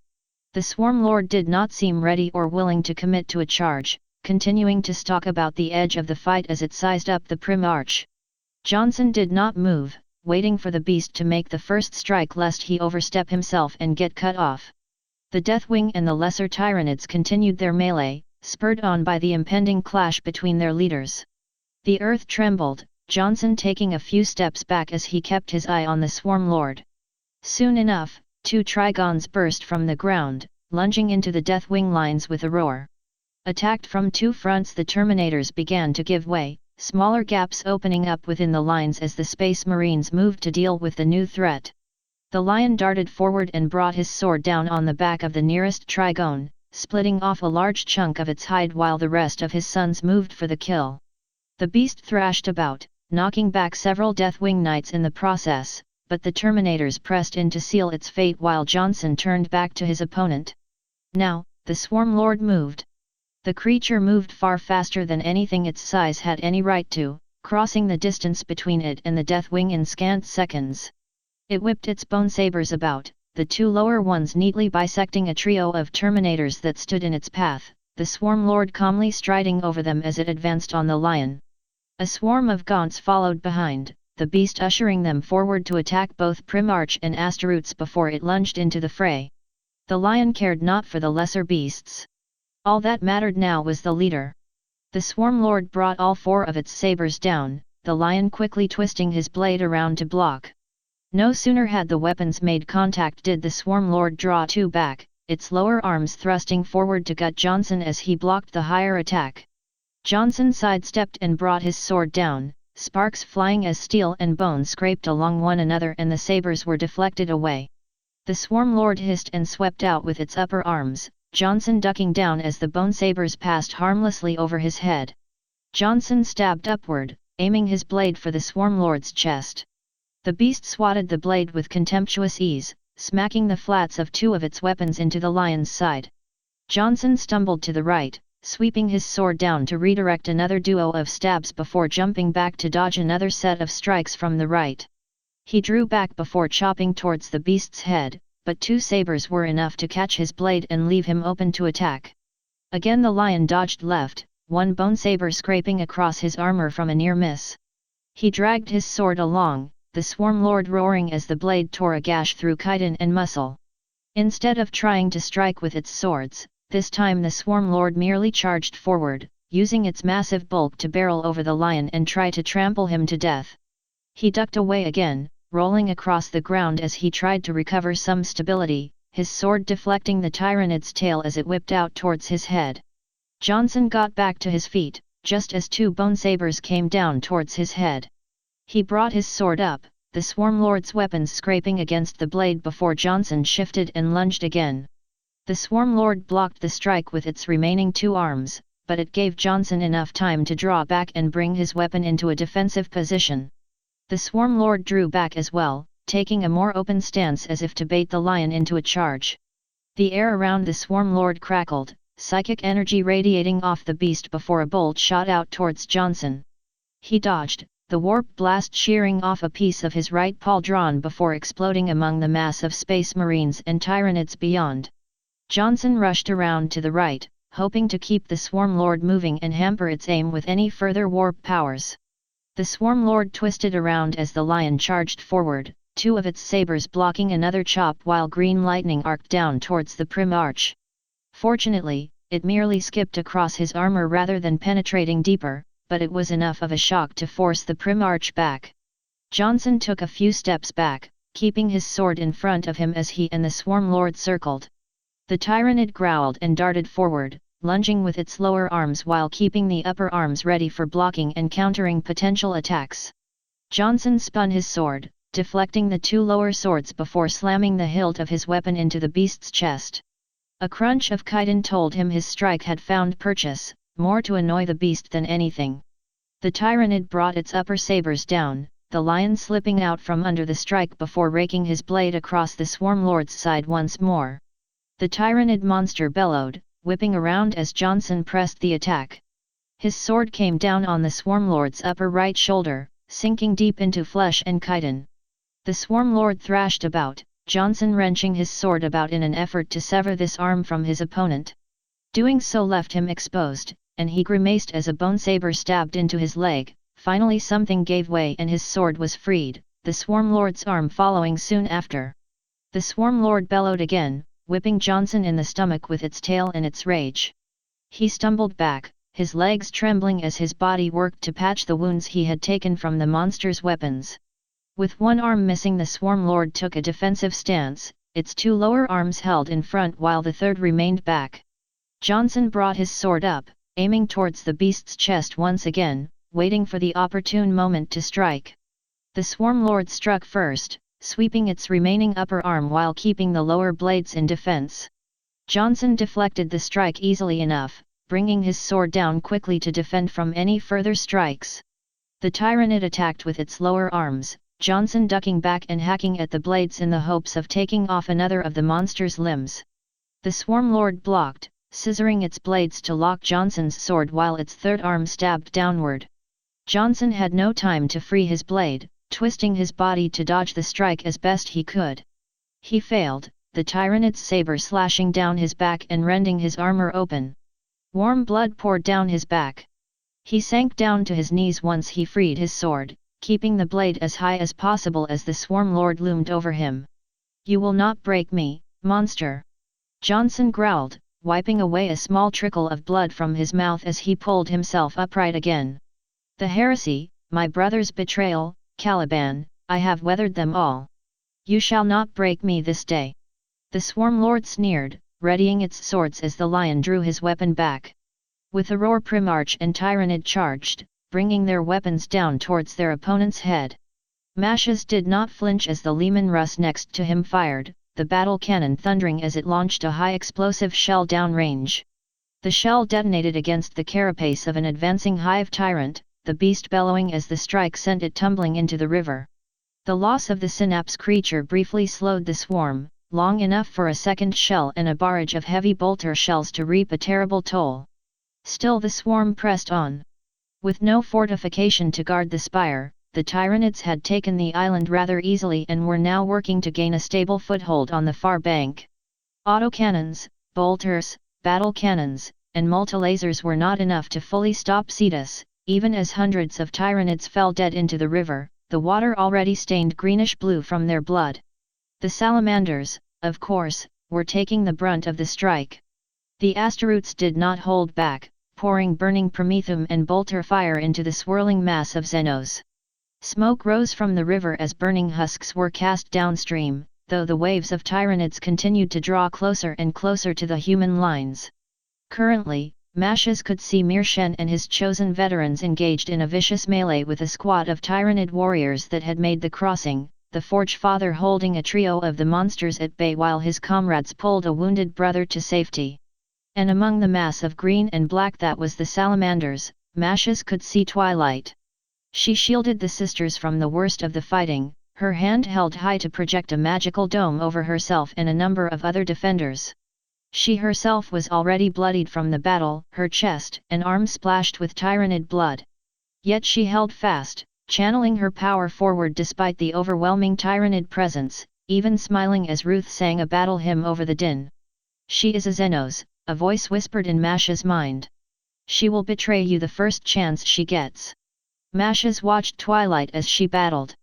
The Swarm Lord did not seem ready or willing to commit to a charge, continuing to stalk about the edge of the fight as it sized up the prim arch. Johnson did not move, waiting for the beast to make the first strike lest he overstep himself and get cut off. The Deathwing and the lesser Tyranids continued their melee, spurred on by the impending clash between their leaders. The earth trembled, Johnson taking a few steps back as he kept his eye on the Swarm Lord. Soon enough, 2 Trigons burst from the ground, lunging into the Deathwing lines with a roar. Attacked from 2 fronts, the Terminators began to give way, smaller gaps opening up within the lines as the Space Marines moved to deal with the new threat. The lion darted forward and brought his sword down on the back of the nearest Trigon, splitting off a large chunk of its hide while the rest of his sons moved for the kill. The beast thrashed about, knocking back several Deathwing Knights in the process, but the Terminators pressed in to seal its fate while Johnson turned back to his opponent. Now, the Swarm Lord moved. The creature moved far faster than anything its size had any right to, crossing the distance between it and the Deathwing in scant seconds. It whipped its bone sabers about, the 2 lower ones neatly bisecting a trio of Terminators that stood in its path, the Swarm Lord calmly striding over them as it advanced on the lion. A swarm of gaunts followed behind, the beast ushering them forward to attack both Primarch and Astaroths before it lunged into the fray. The lion cared not for the lesser beasts. All that mattered now was the leader. The Swarm Lord brought all 4 of its sabers down, the lion quickly twisting his blade around to block. No sooner had the weapons made contact did the Swarm Lord draw 2 back, its lower arms thrusting forward to gut Johnson as he blocked the higher attack. Johnson sidestepped and brought his sword down, sparks flying as steel and bone scraped along one another and the sabers were deflected away. The Swarm Lord hissed and swept out with its upper arms, Johnson ducking down as the bone sabers passed harmlessly over his head. Johnson stabbed upward, aiming his blade for the Swarm Lord's chest. The beast swatted the blade with contemptuous ease, smacking the flats of 2 of its weapons into the lion's side. Johnson stumbled to the right, sweeping his sword down to redirect another duo of stabs before jumping back to dodge another set of strikes from the right. He drew back before chopping towards the beast's head, but 2 sabers were enough to catch his blade and leave him open to attack. Again the lion dodged left, one bone saber scraping across his armor from a near miss. He dragged his sword along, the Swarm Lord roaring as the blade tore a gash through chitin and muscle. Instead of trying to strike with its swords, this time the Swarm Lord merely charged forward, using its massive bulk to barrel over the lion and try to trample him to death. He ducked away again, rolling across the ground as he tried to recover some stability, his sword deflecting the Tyranid's tail as it whipped out towards his head. Johnson got back to his feet, just as 2 bone sabers came down towards his head. He brought his sword up, the Swarm Lord's weapons scraping against the blade before Johnson shifted and lunged again. The Swarm Lord blocked the strike with its remaining 2 arms, but it gave Johnson enough time to draw back and bring his weapon into a defensive position. The Swarm Lord drew back as well, taking a more open stance as if to bait the lion into a charge. The air around the Swarm Lord crackled, psychic energy radiating off the beast before a bolt shot out towards Johnson. He dodged, the warp blast shearing off a piece of his right paw drawn before exploding among the mass of space marines and tyranids beyond. Johnson rushed around to the right, hoping to keep the Swarm Lord moving and hamper its aim with any further warp powers. The Swarm Lord twisted around as the lion charged forward, two of its sabers blocking another chop while green lightning arced down towards the Prim Arch. Fortunately, it merely skipped across his armor rather than penetrating deeper, but it was enough of a shock to force the Prim Arch back. Johnson took a few steps back, keeping his sword in front of him as he and the Swarm Lord circled. The Tyranid growled and darted forward, lunging with its lower arms while keeping the upper arms ready for blocking and countering potential attacks. Johnson spun his sword, deflecting the two lower swords before slamming the hilt of his weapon into the beast's chest. A crunch of chitin told him his strike had found purchase, more to annoy the beast than anything. The Tyranid brought its upper sabers down, the lion slipping out from under the strike before raking his blade across the Swarm Lord's side once more. The Tyranid monster bellowed, whipping around as Johnson pressed the attack. His sword came down on the Swarm Lord's upper right shoulder, sinking deep into flesh and chitin. The Swarm Lord thrashed about, Johnson wrenching his sword about in an effort to sever this arm from his opponent. Doing so left him exposed, and he grimaced as a bone saber stabbed into his leg. Finally something gave way and his sword was freed, the Swarm Lord's arm following soon after. The Swarm Lord bellowed again, whipping Johnson in the stomach with its tail in its rage. He stumbled back, his legs trembling as his body worked to patch the wounds he had taken from the monster's weapons. With one arm missing, the Swarm Lord took a defensive stance, its two lower arms held in front while the third remained back. Johnson brought his sword up, aiming towards the beast's chest once again, waiting for the opportune moment to strike. The Swarm Lord struck first, sweeping its remaining upper arm while keeping the lower blades in defense. Johnson deflected the strike easily enough, bringing his sword down quickly to defend from any further strikes. The Tyranid attacked with its lower arms, Johnson ducking back and hacking at the blades in the hopes of taking off another of the monster's limbs. The Swarm Lord blocked, scissoring its blades to lock Johnson's sword while its third arm stabbed downward. Johnson had no time to free his blade, twisting his body to dodge the strike as best he could. He failed, the Tyranid's saber slashing down his back and rending his armor open. Warm blood poured down his back. He sank down to his knees once he freed his sword, keeping the blade as high as possible as the Swarm Lord loomed over him. "You will not break me, monster!" Johnson growled, wiping away a small trickle of blood from his mouth as he pulled himself upright again. "The heresy, my brother's betrayal, Caliban, I have weathered them all. You shall not break me this day." The Swarm Lord sneered, readying its swords as the lion drew his weapon back. With a roar, Primarch and Tyranid charged, bringing their weapons down towards their opponent's head. Mashes did not flinch as the Leman Russ next to him fired, the battle cannon thundering as it launched a high-explosive shell downrange. The shell detonated against the carapace of an advancing hive tyrant, the beast bellowing as the strike sent it tumbling into the river. The loss of the synapse creature briefly slowed the swarm, long enough for a second shell and a barrage of heavy bolter shells to reap a terrible toll. Still the swarm pressed on. With no fortification to guard the spire, the Tyranids had taken the island rather easily and were now working to gain a stable foothold on the far bank. Autocannons, bolters, battle cannons, and multilasers were not enough to fully stop Cetus, even as hundreds of Tyranids fell dead into the river, the water already stained greenish-blue from their blood. The salamanders, of course, were taking the brunt of the strike. The Asteroutes did not hold back, pouring burning promethium and bolter fire into the swirling mass of Xenos. Smoke rose from the river as burning husks were cast downstream, though the waves of Tyranids continued to draw closer and closer to the human lines. Currently, Mashes could see Mirshen and his chosen veterans engaged in a vicious melee with a squad of Tyranid warriors that had made the crossing, the Forge Father holding a trio of the monsters at bay while his comrades pulled a wounded brother to safety. And among the mass of green and black that was the salamanders, Mashes could see Twilight. She shielded the sisters from the worst of the fighting, her hand held high to project a magical dome over herself and a number of other defenders. She herself was already bloodied from the battle, her chest and arms splashed with Tyranid blood. Yet she held fast, channeling her power forward despite the overwhelming Tyrannid presence, even smiling as Ruth sang a battle hymn over the din. She is a Xenos, a voice whispered in Masha's mind. She will betray you the first chance she gets. Masha's watched Twilight as she battled.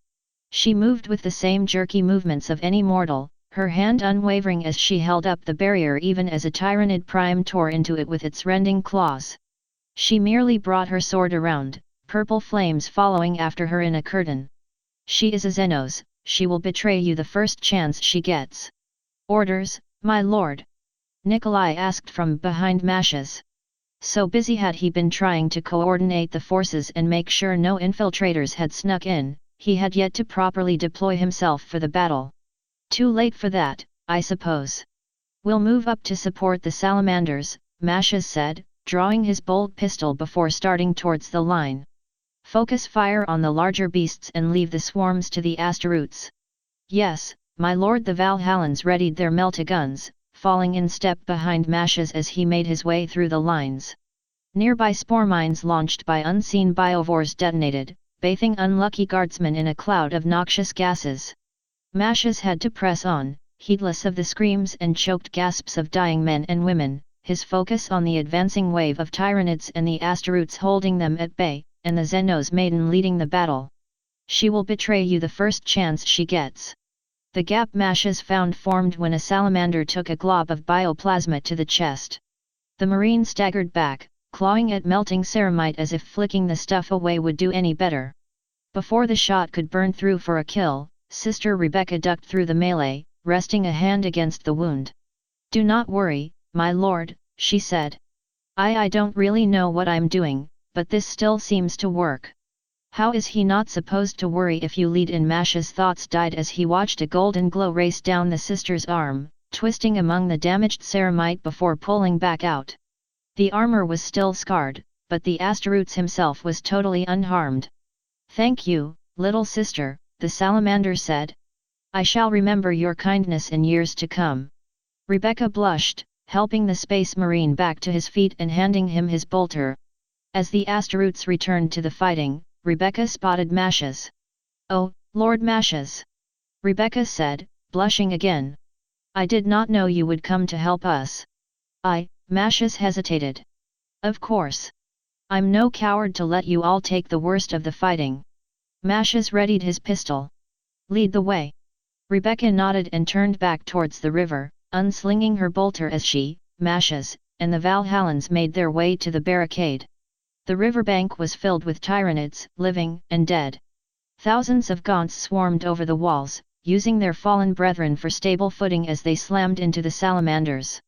She moved with the same jerky movements of any mortal, her hand unwavering as she held up the barrier even as a Tyrannid prime tore into it with its rending claws. She merely brought her sword around, purple flames following after her in a curtain. She is a Xenos, she will betray you the first chance she gets. Orders, my lord? Nikolai asked from behind Masha's. So busy had he been trying to coordinate the forces and make sure no infiltrators had snuck in, he had yet to properly deploy himself for the battle. Too late for that, I suppose. We'll move up to support the salamanders, Masha said, drawing his bolt pistol before starting towards the line. Focus fire on the larger beasts and leave the swarms to the Astaroths. Yes, my lord. The Valhallans readied their melta-guns, falling in step behind Masha's as he made his way through the lines. Nearby spore mines launched by unseen biovores detonated, bathing unlucky guardsmen in a cloud of noxious gases. Masha's had to press on, heedless of the screams and choked gasps of dying men and women, his focus on the advancing wave of Tyrannids and the Astaroths holding them at bay, and the Xenos maiden leading the battle. She will betray you the first chance she gets. The gap Masha's found formed when a salamander took a glob of bioplasma to the chest. The marine staggered back, clawing at melting ceramite as if flicking the stuff away would do any better. Before the shot could burn through for a kill, Sister Rebecca ducked through the melee, resting a hand against the wound. Do not worry, my lord, she said. I don't really know what I'm doing, but this still seems to work. How is he not supposed to worry if you lead in? Masha's thoughts died as he watched a golden glow race down the sister's arm, twisting among the damaged ceramite before pulling back out. The armor was still scarred, but the Astaroths himself was totally unharmed. Thank you, little sister, the salamander said. I shall remember your kindness in years to come. Rebecca blushed, helping the space marine back to his feet and handing him his bolter. As the Astaroths returned to the fighting, Rebecca spotted Masha's. Oh, Lord Masha's! Rebecca said, blushing again. I did not know you would come to help us. Masha's hesitated. Of course. I'm no coward to let you all take the worst of the fighting. Masha's readied his pistol. Lead the way. Rebecca nodded and turned back towards the river, unslinging her bolter as she, Masha's, and the Valhallans made their way to the barricade. The riverbank was filled with Tyrannids, living and dead. Thousands of Gaunts swarmed over the walls, using their fallen brethren for stable footing as they slammed into the salamanders.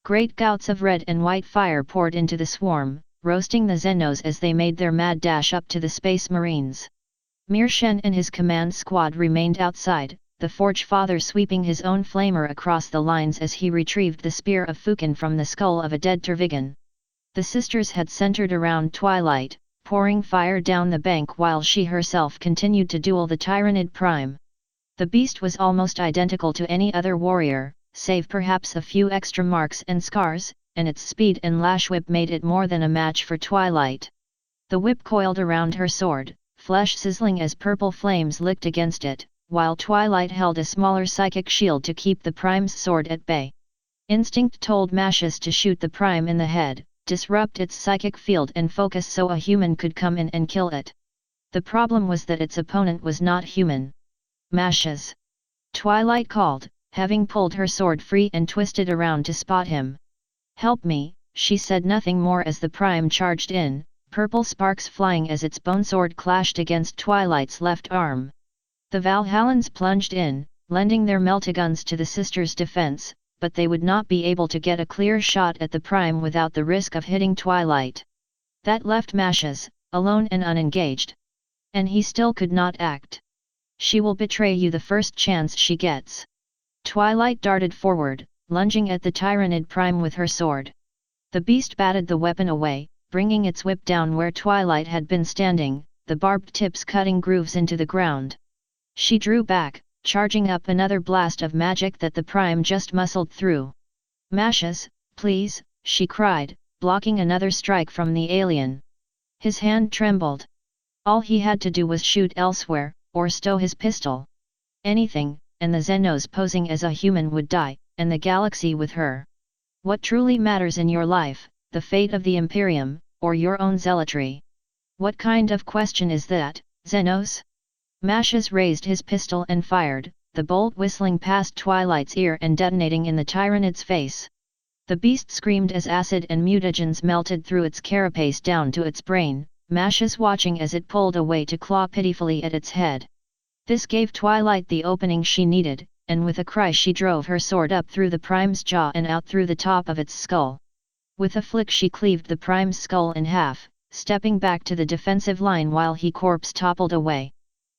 Great gouts of red and white fire poured into the swarm, roasting the Xenos as they made their mad dash up to the space marines. Mirshen and his command squad remained outside, the Forge Father sweeping his own flamer across the lines as he retrieved the spear of Fukin from the skull of a dead Tervigan. The sisters had centered around Twilight, pouring fire down the bank while she herself continued to duel the Tyrannid Prime. The beast was almost identical to any other warrior, save perhaps a few extra marks and scars, and its speed and lash whip made it more than a match for Twilight. The whip coiled around her sword, flesh sizzling as purple flames licked against it, while Twilight held a smaller psychic shield to keep the Prime's sword at bay. Instinct told Masha's to shoot the Prime in the head, disrupt its psychic field and focus so a human could come in and kill it. The problem was that its opponent was not human. Masha's. Twilight called, having pulled her sword free and twisted around to spot him. Help me, she said nothing more as the Prime charged in, purple sparks flying as its bone sword clashed against Twilight's left arm. The Valhallans plunged in, lending their melta-guns to the sisters' defense, but they would not be able to get a clear shot at the Prime without the risk of hitting Twilight. That left Masha's, alone and unengaged. And he still could not act. She will betray you the first chance she gets. Twilight darted forward, lunging at the Tyrannid Prime with her sword. The beast batted the weapon away, bringing its whip down where Twilight had been standing, the barbed tips cutting grooves into the ground. She drew back, charging up another blast of magic that the Prime just muscled through. Masha's, please, she cried, blocking another strike from the alien. His hand trembled. All he had to do was shoot elsewhere, or stow his pistol. Anything, and the Xenos posing as a human would die, and the galaxy with her. What truly matters in your life, the fate of the Imperium, or your own zealotry? What kind of question is that, Xenos? Mashes raised his pistol and fired, the bolt whistling past Twilight's ear and detonating in the Tyrannid's face. The beast screamed as acid and mutagens melted through its carapace down to its brain, Mashes watching as it pulled away to claw pitifully at its head. This gave Twilight the opening she needed, and with a cry she drove her sword up through the Prime's jaw and out through the top of its skull. With a flick she cleaved the Prime's skull in half, stepping back to the defensive line while he corpse toppled away.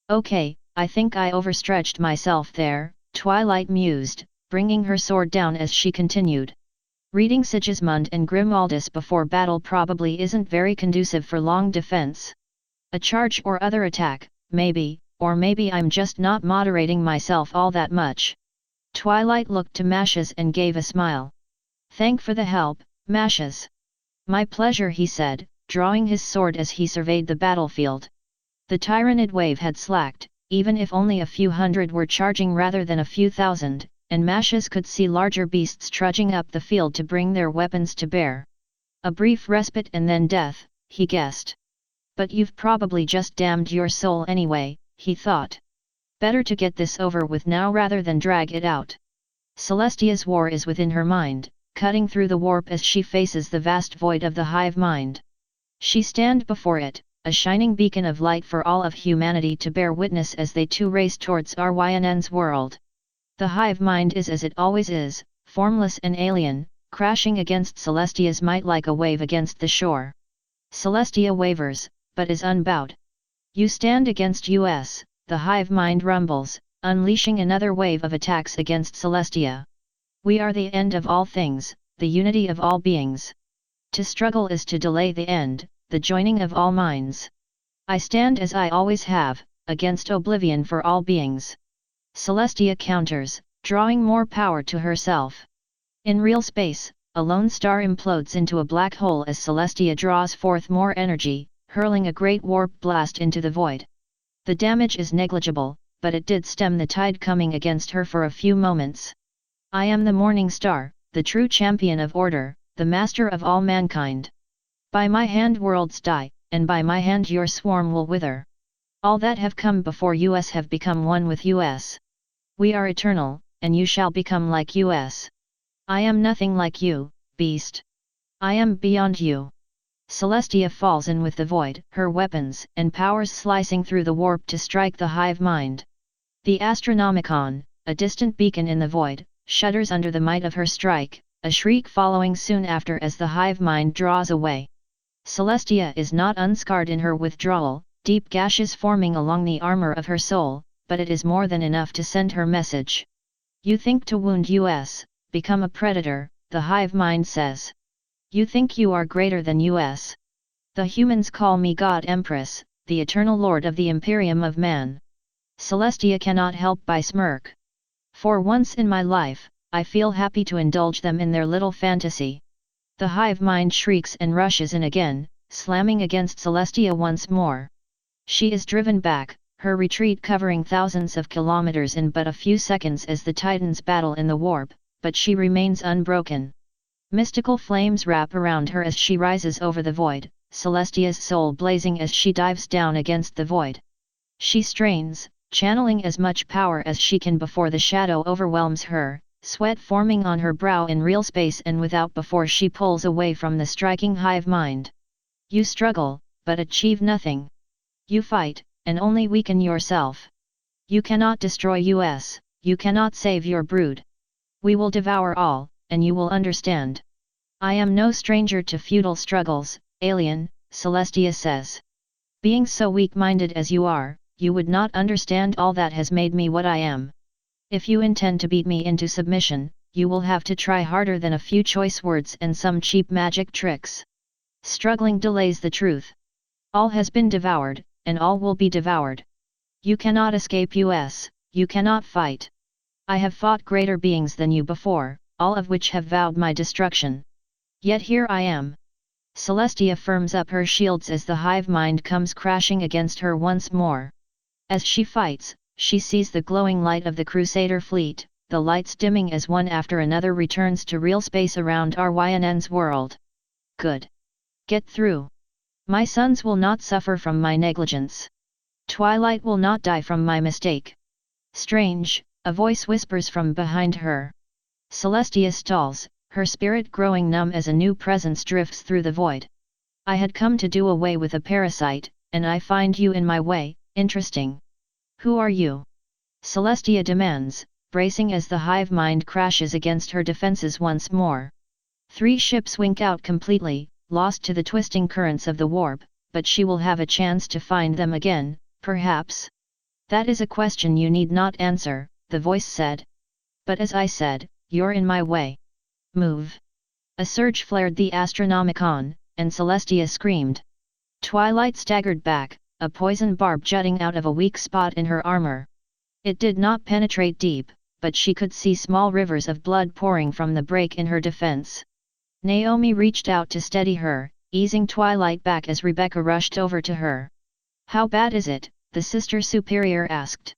Okay, I think I overstretched myself there, Twilight mused, bringing her sword down as she continued. Reading Sigismund and Grimaldus before battle probably isn't very conducive for long defense. A charge or other attack, maybe, or maybe I'm just not moderating myself all that much. Twilight looked to Mashes and gave a smile. Thank for the help, Mashes. My pleasure, he said, drawing his sword as he surveyed the battlefield. The Tyrannid wave had slacked, even if only a few hundred were charging rather than a few thousand, and Mashes could see larger beasts trudging up the field to bring their weapons to bear. A brief respite and then death, he guessed. But you've probably just damned your soul anyway, he thought. Better to get this over with now rather than drag it out. Celestia's war is within her mind, cutting through the warp as she faces the vast void of the hive mind. She stands before it, a shining beacon of light for all of humanity to bear witness as they too race towards Ryn's world. The hive mind is as it always is, formless and alien, crashing against Celestia's might like a wave against the shore. Celestia wavers, but is unbowed. You stand against us, the hive mind rumbles, unleashing another wave of attacks against Celestia. We are the end of all things, the unity of all beings. To struggle is to delay the end, the joining of all minds. I stand as I always have, against oblivion for all beings. Celestia counters, drawing more power to herself. In real space, a lone star implodes into a black hole as Celestia draws forth more energy, hurling a great warp blast into the void. The damage is negligible, but it did stem the tide coming against her for a few moments. I am the morning star, the true champion of order, the master of all mankind. By my hand worlds die, and by my hand your swarm will wither. All that have come before us have become one with us. We are eternal, and you shall become like us. I am nothing like you, beast. I am beyond you. Celestia falls in with the void, her weapons and powers slicing through the warp to strike the hive mind. The Astronomicon, a distant beacon in the void, shudders under the might of her strike, a shriek following soon after as the hive mind draws away. Celestia is not unscarred in her withdrawal, deep gashes forming along the armor of her soul, but it is more than enough to send her message. You think to wound us, become a predator, the hive mind says. You think you are greater than us. The humans call me God Empress, the eternal lord of the Imperium of man. Celestia cannot help but smirk. For once in my life, I feel happy to indulge them in their little fantasy. The hive mind shrieks and rushes in again, slamming against Celestia once more. She is driven back, her retreat covering thousands of kilometers in but a few seconds as the titans battle in the warp, but she remains unbroken. Mystical flames wrap around her as she rises over the void, Celestia's soul blazing as she dives down against the void. She strains, channeling as much power as she can before the shadow overwhelms her, sweat forming on her brow in real space and without before she pulls away from the striking hive mind. You struggle, but achieve nothing. You fight, and only weaken yourself. You cannot destroy us, you cannot save your brood. We will devour all, and you will understand. I am no stranger to futile struggles, alien, Celestia says. Being so weak-minded as you are, you would not understand all that has made me what I am. If you intend to beat me into submission, you will have to try harder than a few choice words and some cheap magic tricks. Struggling delays the truth. All has been devoured, and all will be devoured. You cannot escape us, you cannot fight. I have fought greater beings than you before, all of which have vowed my destruction. Yet here I am. Celestia firms up her shields as the hive mind comes crashing against her once more. As she fights, she sees the glowing light of the Crusader fleet, the lights dimming as one after another returns to real space around Ryn's world. Good. Get through. My sons will not suffer from my negligence. Twilight will not die from my mistake. Strange, a voice whispers from behind her. Celestia stalls, her spirit growing numb as a new presence drifts through the void. I had come to do away with a parasite, and I find you in my way. Interesting. Who are you? Celestia demands, bracing as the hive mind crashes against her defenses once more. 3 ships wink out completely, lost to the twisting currents of the warp, but she will have a chance to find them again, perhaps? That is a question you need not answer, the voice said. But as I said, you're in my way. Move. A surge flared the Astronomicon, and Celestia screamed. Twilight staggered back, a poison barb jutting out of a weak spot in her armor. It did not penetrate deep, but she could see small rivers of blood pouring from the break in her defense. Naomi reached out to steady her, easing Twilight back as Rebecca rushed over to her. How bad is it? The sister superior asked.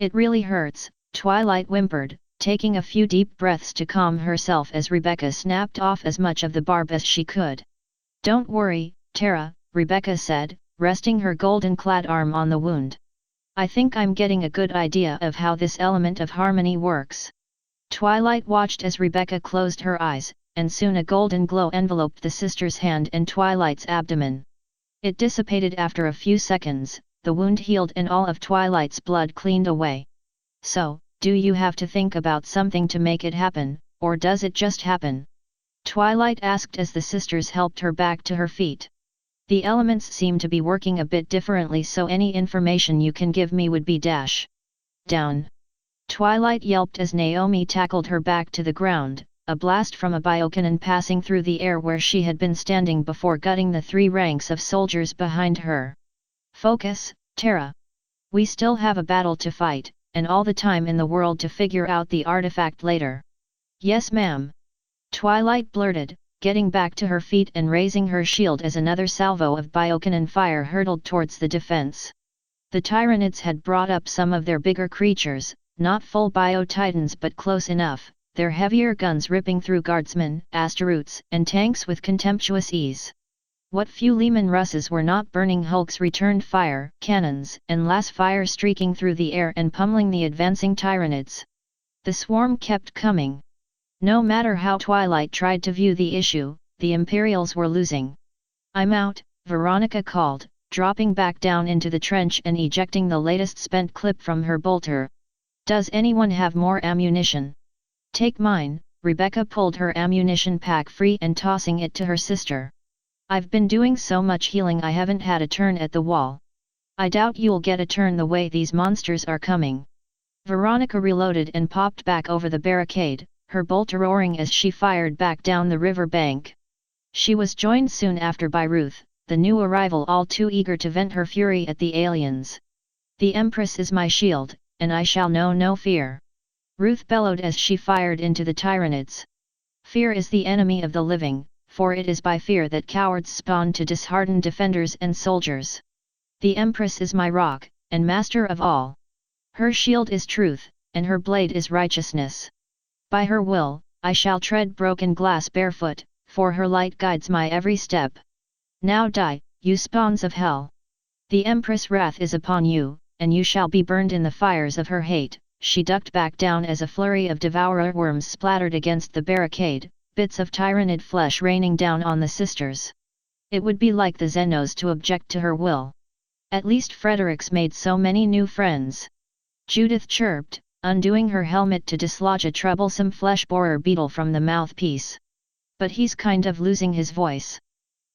It really hurts, Twilight whimpered, taking a few deep breaths to calm herself as Rebecca snapped off as much of the barb as she could. Don't worry, Tara, Rebecca said, resting her golden-clad arm on the wound. I think I'm getting a good idea of how this element of harmony works. Twilight watched as Rebecca closed her eyes, and soon a golden glow enveloped the sister's hand and Twilight's abdomen. It dissipated after a few seconds, the wound healed and all of Twilight's blood cleaned away. So, do you have to think about something to make it happen, or does it just happen? Twilight asked as the sisters helped her back to her feet. The elements seem to be working a bit differently, so any information you can give me would be down. Twilight yelped as Naomi tackled her back to the ground, a blast from a biocannon passing through the air where she had been standing before gutting the 3 ranks of soldiers behind her. Focus, Tara. We still have a battle to fight, and all the time in the world to figure out the artifact later. Yes ma'am. Twilight blurted, getting back to her feet and raising her shield as another salvo of biocannon fire hurtled towards the defense. The Tyranids had brought up some of their bigger creatures, not full bio-titans but close enough, their heavier guns ripping through guardsmen, asteroids, and tanks with contemptuous ease. What few Lehman Russes were not burning hulks returned fire, cannons, and las fire streaking through the air and pummeling the advancing Tyranids. The swarm kept coming. No matter how Twilight tried to view the issue, the Imperials were losing. I'm out, Veronica called, dropping back down into the trench and ejecting the latest spent clip from her bolter. Does anyone have more ammunition? Take mine, Rebecca pulled her ammunition pack free and tossing it to her sister. I've been doing so much healing I haven't had a turn at the wall. I doubt you'll get a turn the way these monsters are coming. Veronica reloaded and popped back over the barricade, her bolter roaring as she fired back down the river bank. She was joined soon after by Ruth, the new arrival all too eager to vent her fury at the aliens. The Empress is my shield, and I shall know no fear. Ruth bellowed as she fired into the Tyranids. Fear is the enemy of the living, for it is by fear that cowards spawn to dishearten defenders and soldiers. The Empress is my rock, and master of all. Her shield is truth, and her blade is righteousness. By her will, I shall tread broken glass barefoot, for her light guides my every step. Now die, you spawns of hell. The Empress' wrath is upon you, and you shall be burned in the fires of her hate. She ducked back down as a flurry of devourer worms splattered against the barricade, bits of Tyranid flesh raining down on the sisters. It would be like the Xenos to object to her will. At least Fredericks made so many new friends. Judith chirped, undoing her helmet to dislodge a troublesome flesh-borer beetle from the mouthpiece. But he's kind of losing his voice.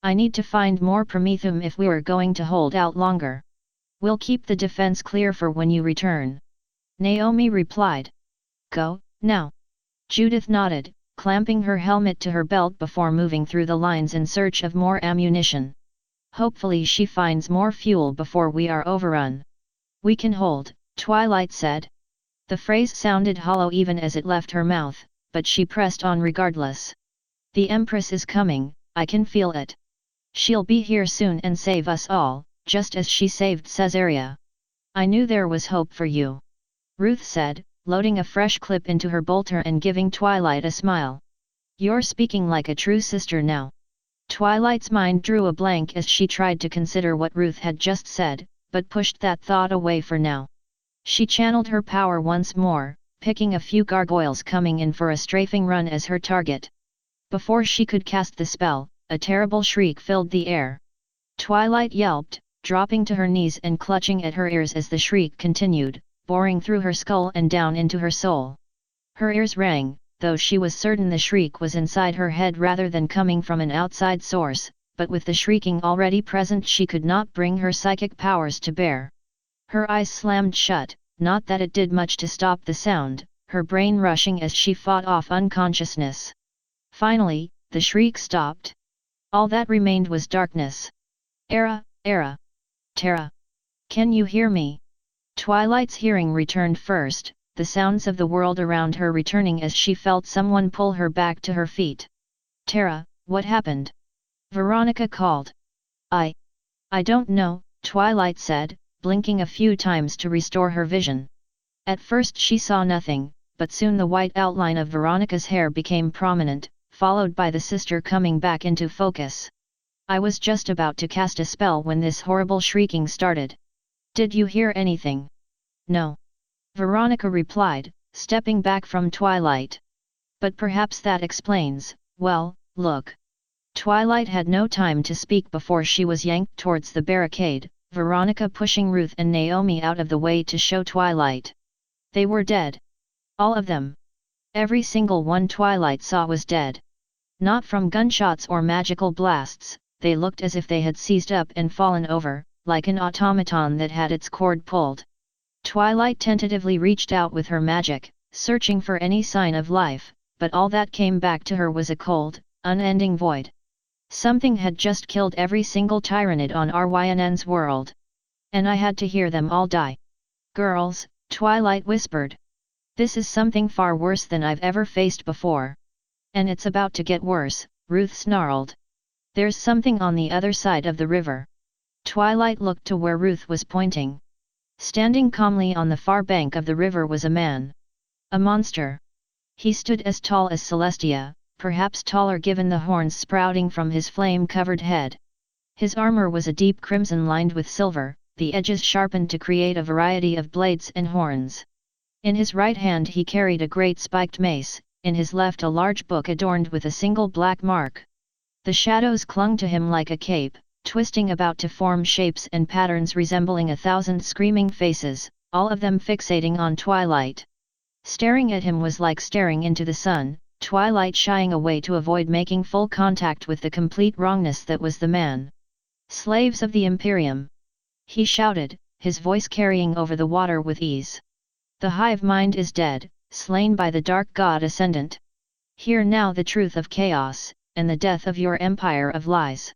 I need to find more Promethium if we're going to hold out longer. We'll keep the defense clear for when you return. Naomi replied. Go, now. Judith nodded, clamping her helmet to her belt before moving through the lines in search of more ammunition. Hopefully she finds more fuel before we are overrun. We can hold, Twilight said. The phrase sounded hollow even as it left her mouth, but she pressed on regardless. The Empress is coming, I can feel it. She'll be here soon and save us all, just as she saved Caesarea. I knew there was hope for you," Ruth said, loading a fresh clip into her bolter and giving Twilight a smile. "You're speaking like a true sister now." Twilight's mind drew a blank as she tried to consider what Ruth had just said, but pushed that thought away for now. She channeled her power once more, picking a few gargoyles coming in for a strafing run as her target. Before she could cast the spell, a terrible shriek filled the air. Twilight yelped, dropping to her knees and clutching at her ears as the shriek continued, boring through her skull and down into her soul. Her ears rang, though she was certain the shriek was inside her head rather than coming from an outside source, but with the shrieking already present she could not bring her psychic powers to bear. Her eyes slammed shut, not that it did much to stop the sound, her brain rushing as she fought off unconsciousness. Finally, the shriek stopped. All that remained was darkness. Era, Terra. Can you hear me? Twilight's hearing returned first, the sounds of the world around her returning as she felt someone pull her back to her feet. Terra, what happened? Veronica called. I don't know, Twilight said, blinking a few times to restore her vision. At first she saw nothing, but soon the white outline of Veronica's hair became prominent, followed by the sister coming back into focus. I was just about to cast a spell when this horrible shrieking started. Did you hear anything? No. Veronica replied, stepping back from Twilight. But perhaps that explains, well, look. Twilight had no time to speak before she was yanked towards the barricade, Veronica pushing Ruth and Naomi out of the way to show Twilight. They were dead. All of them. Every single one Twilight saw was dead. Not from gunshots or magical blasts, they looked as if they had seized up and fallen over, like an automaton that had its cord pulled. Twilight tentatively reached out with her magic, searching for any sign of life, but all that came back to her was a cold, unending void. Something had just killed every single Tyranid on Ryn's world. And I had to hear them all die. Girls, Twilight whispered. This is something far worse than I've ever faced before. And it's about to get worse, Ruth snarled. There's something on the other side of the river. Twilight looked to where Ruth was pointing. Standing calmly on the far bank of the river was a man. A monster. He stood as tall as Celestia, perhaps taller given the horns sprouting from his flame-covered head. His armor was a deep crimson lined with silver, the edges sharpened to create a variety of blades and horns. In his right hand he carried a great spiked mace, in his left a large book adorned with a single black mark. The shadows clung to him like a cape, twisting about to form shapes and patterns resembling 1,000 screaming faces, all of them fixating on Twilight. Staring at him was like staring into the sun, Twilight shying away to avoid making full contact with the complete wrongness that was the man. Slaves of the Imperium! He shouted, his voice carrying over the water with ease. The hive mind is dead, slain by the dark god ascendant. Hear now the truth of chaos, and the death of your empire of lies.